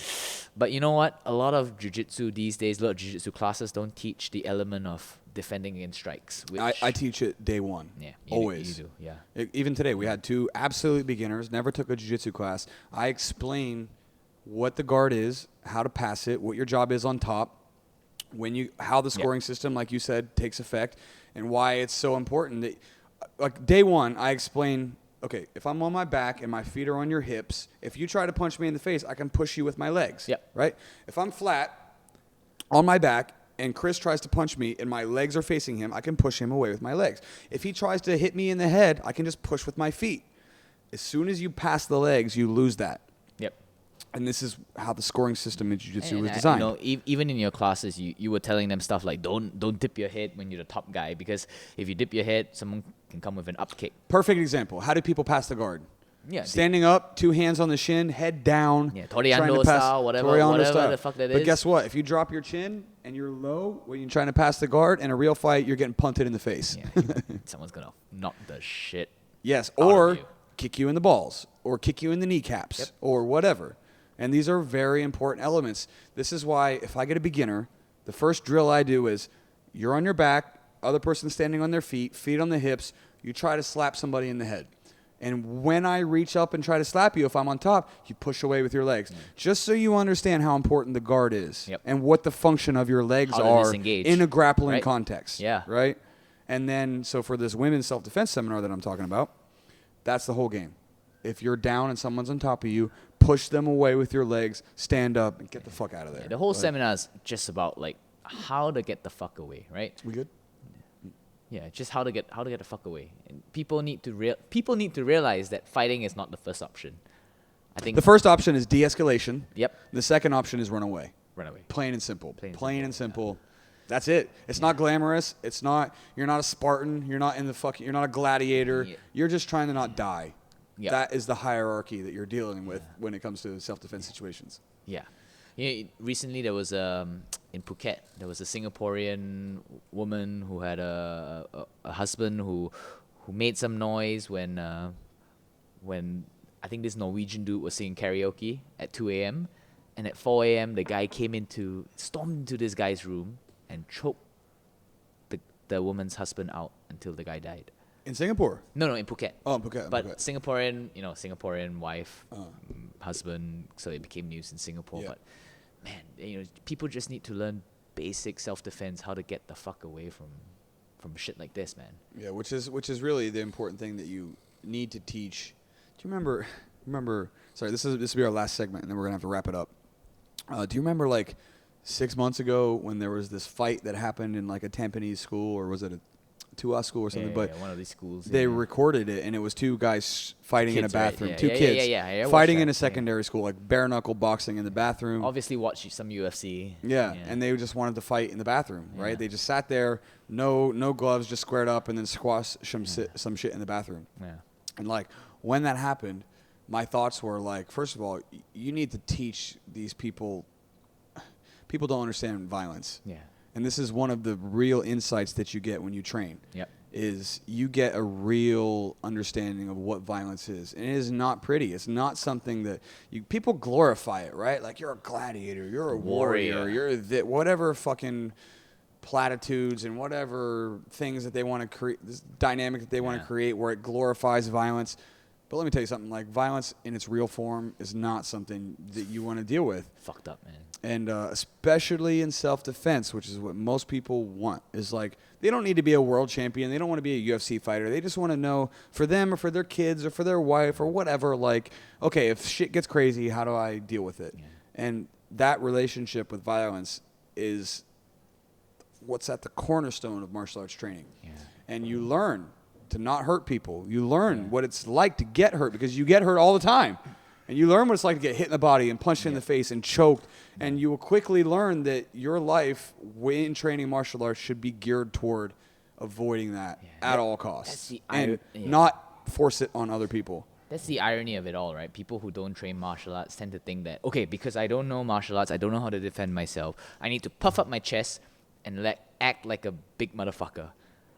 But you know what? A lot of jiu-jitsu these days, a lot of jiu-jitsu classes don't teach the element of defending against strikes. Which I teach it day one. Yeah, always. You do, yeah. Even today, we had two absolute beginners, never took a jiu-jitsu class. I explain what the guard is, how to pass it, what your job is on top, how the scoring system, like you said, takes effect, and why it's so important. That, like day one, I explain, okay, if I'm on my back and my feet are on your hips, if you try to punch me in the face, I can push you with my legs. Yep. Right? If I'm flat on my back and Chris tries to punch me and my legs are facing him, I can push him away with my legs. If he tries to hit me in the head, I can just push with my feet. As soon as you pass the legs, you lose that. Yep. And this is how the scoring system in jiu-jitsu was designed. You know, even in your classes, you were telling them stuff like don't dip your head when you're the top guy, because if you dip your head, someone can come with an up kick. Perfect example. How do people pass the guard? Yeah, standing up, two hands on the shin, head down. Yeah, Toriando style, whatever the fuck that is. But guess what? If you drop your chin and you're low when you're trying to pass the guard, in a real fight, you're getting punted in the face. Yeah, someone's gonna knock the shit. Yes, or kick you in the balls, or kick you in the kneecaps, or whatever. And these are very important elements. This is why if I get a beginner, the first drill I do is you're on your back, other person standing on their feet on the hips. You try to slap somebody in the head. And when I reach up and try to slap you, if I'm on top, you push away with your legs. Just so you understand how important the guard is and what the function of your legs are in a grappling context. Yeah. Right? And then, so for this women's self-defense seminar that I'm talking about, that's the whole game. If you're down and someone's on top of you, push them away with your legs, stand up, and get the fuck out of there. The whole seminar is just about like how to get the fuck away, right? We good? Yeah, just how to get the fuck away. And people need to realize that fighting is not the first option. I think the first option is de-escalation. Yep. The second option is run away. Run away. Plain and simple. Plain and simple. That's it. It's not glamorous. It's not. You're not a Spartan. You're not You're not a gladiator. Yeah. You're just trying to not die. Yeah. That is the hierarchy that you're dealing with when it comes to self-defense situations. Yeah. You know, recently there was in Phuket, there was a Singaporean woman who had a husband who made some noise when I think this Norwegian dude was singing karaoke at 2 a.m. and at 4 a.m. the guy stormed into this guy's room and choked the woman's husband out until the guy died. In Singapore? No, in Phuket. Oh, in Phuket. But Singaporean wife, husband, so it became news in Singapore. Yeah. But man, people just need to learn basic self-defense, how to get the fuck away from shit like this, man. Yeah, which is really the important thing that you need to teach. Do you remember? Sorry, this will be our last segment, and then we're gonna have to wrap it up. Do you remember like 6 months ago when there was this fight that happened in like a Tampines school, or was it a Tuas school or something? But one of these schools. they recorded it, and it was two guys fighting in a Kids, right? bathroom. Yeah, Two yeah, kids yeah, I fighting watched in a that, secondary school, like bare knuckle boxing in the bathroom. Obviously, watch some UFC. Yeah, and they just wanted to fight in the bathroom, right? Yeah. They just sat there, no gloves, just squared up, and then squash some shit in the bathroom. Yeah. And like when that happened, my thoughts were like, first of all, you need to teach these people. People don't understand violence. Yeah. And this is one of the real insights that you get when you train. Yep. Is you get a real understanding of what violence is. And it is not pretty. It's not something that people glorify it, right? Like you're a gladiator, you're a warrior, you're whatever fucking platitudes and whatever things that they want to create, this dynamic that they want to create where it glorifies violence. But let me tell you something, like violence in its real form is not something that you want to deal with. Fucked up, man. And especially in self-defense, which is what most people want, is like they don't need to be a world champion. They don't want to be a UFC fighter. They just want to know for them or for their kids or for their wife or whatever, like, okay, if shit gets crazy, how do I deal with it? Yeah. And that relationship with violence is what's at the cornerstone of martial arts training. Yeah. And you learn to not hurt people. You learn what it's like to get hurt because you get hurt all the time. And you learn what it's like to get hit in the body and punched in the face and choked. And you will quickly learn that your life when training martial arts should be geared toward avoiding that at all costs. And not force it on other people. That's the irony of it all, right? People who don't train martial arts tend to think that, okay, because I don't know martial arts, I don't know how to defend myself, I need to puff up my chest and act like a big motherfucker.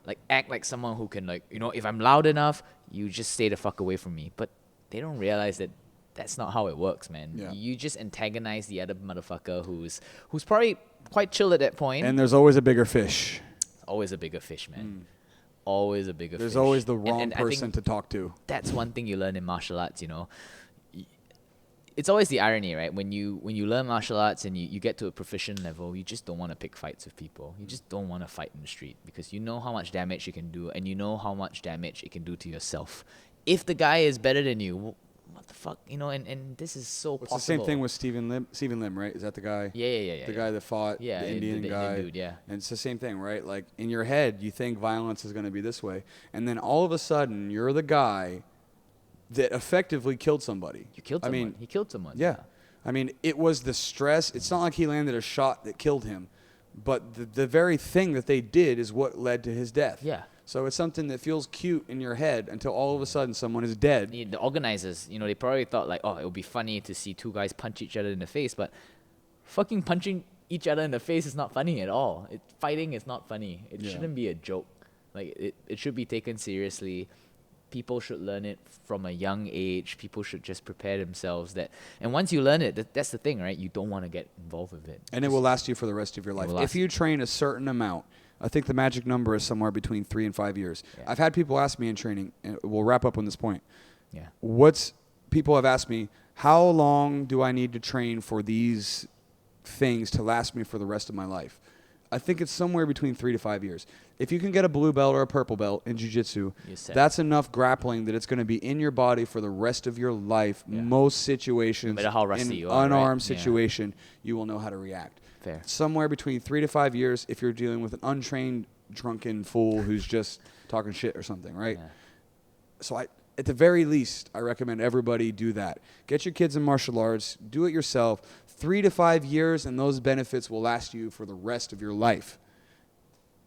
Like, act like someone who can, like, if I'm loud enough, you just stay the fuck away from me. But they don't realize that that's not how it works, man. Yeah. You just antagonize the other motherfucker who's probably quite chill at that point. And there's always a bigger fish. Always a bigger fish, man. Always a bigger fish. There's always the wrong person to talk to. That's one thing you learn in martial arts, It's always the irony, right? When you learn martial arts and you get to a proficient level, you just don't want to pick fights with people. You just don't want to fight in the street because you know how much damage you can do and you know how much damage it can do to yourself. If the guy is better than you, what the fuck, and this is so possible. It's the same thing with Stephen Lim, right? Is that the guy? Yeah. The guy that fought the Indian guy. Indian dude, yeah. And it's the same thing, right? Like in your head, you think violence is going to be this way, and then all of a sudden, you're the guy that effectively killed somebody. You killed someone. He killed someone. Yeah. I mean, it was the stress. It's not like he landed a shot that killed him, but the very thing that they did is what led to his death. Yeah. So it's something that feels cute in your head until all of a sudden someone is dead. The organizers, they probably thought like, oh, it would be funny to see two guys punch each other in the face, but fucking punching each other in the face is not funny at all. Fighting is not funny. It shouldn't be a joke. Like it should be taken seriously. People should learn it from a young age. People should just prepare themselves and once you learn it, that's the thing, right? You don't want to get involved with it. And it will last you for the rest of your life. If you train a certain amount, I think the magic number is somewhere between 3 and 5 years. Yeah. I've had people ask me in training, and we'll wrap up on this point. Yeah. People have asked me, how long do I need to train for these things to last me for the rest of my life? I think it's somewhere between 3 to 5 years. If you can get a blue belt or a purple belt in jiu-jitsu, that's enough grappling that it's going to be in your body for the rest of your life. Yeah. Most situations, no matter how rusty you are, unarmed situation, you will know how to react. Fair. Somewhere between 3 to 5 years if you're dealing with an untrained, drunken fool who's just talking shit or something, right? Yeah. So at the very least, I recommend everybody do that. Get your kids in martial arts. Do it yourself. 3 to 5 years, and those benefits will last you for the rest of your life.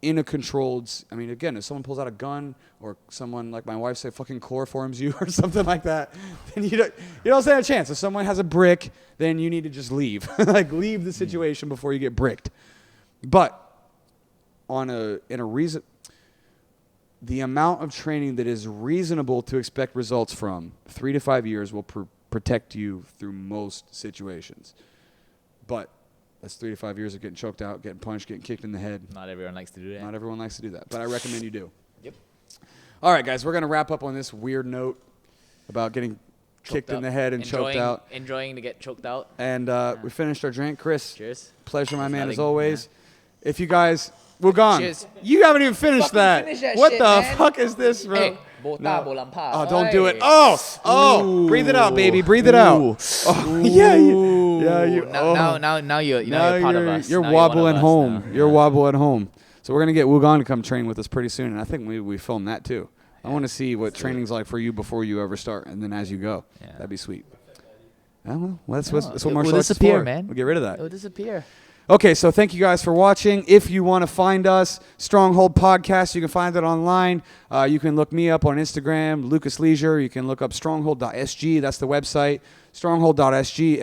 In a controlled, again, if someone pulls out a gun or someone, like my wife said, fucking chloroforms you or something like that, then you don't stand a chance. If someone has a brick, then you need to just leave. Leave the situation before you get bricked. But the amount of training that is reasonable to expect results from 3 to 5 years will protect you through most situations. But that's 3 to 5 years of getting choked out, getting punched, getting kicked in the head. Not everyone likes to do that. Not everyone likes to do that, but I recommend you do. Yep. All right, guys, we're going to wrap up on this weird note about getting kicked in the head and choked out. Enjoying to get choked out. And we finished our drink. Chris, cheers. Pleasure, my man, as always. Yeah. If you guys, we're gone. Cheers. You haven't even finished that. What shit, the man. Fuck is this, bro? Hey. Oh, don't do it. Oh, breathe it out, baby. Breathe it out. Oh, yeah. Oh. Yeah, you- Now you're part of us. You're Now one of wobbling us home. now. You're Yeah. wobbling home. So we're gonna get Wugan to come train with us pretty soon, and I think we film that too. I want to see what training's like for you before you ever start, and then as you go. Yeah. That'd be sweet. Well, that's No, what it martial will arts is disappear, for. man. We'll get rid of that. It will disappear. Okay, so thank you guys for watching. If you want to find us, Stronghold Podcast, you can find it online. You can look me up on Instagram, Lucas Leisure. You can look up stronghold.sg. That's the website. Stronghold.sg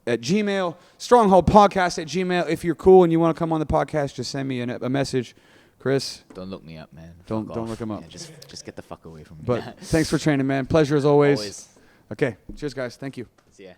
at Gmail. Stronghold Podcast at Gmail. If you're cool and you want to come on the podcast, just send me a message. Chris? Don't look me up, man. Don't Fuck off. look him up. Yeah, just get the fuck away from me. But thanks for training, man. Pleasure as always. Always. Okay, cheers, guys. Thank you. See ya.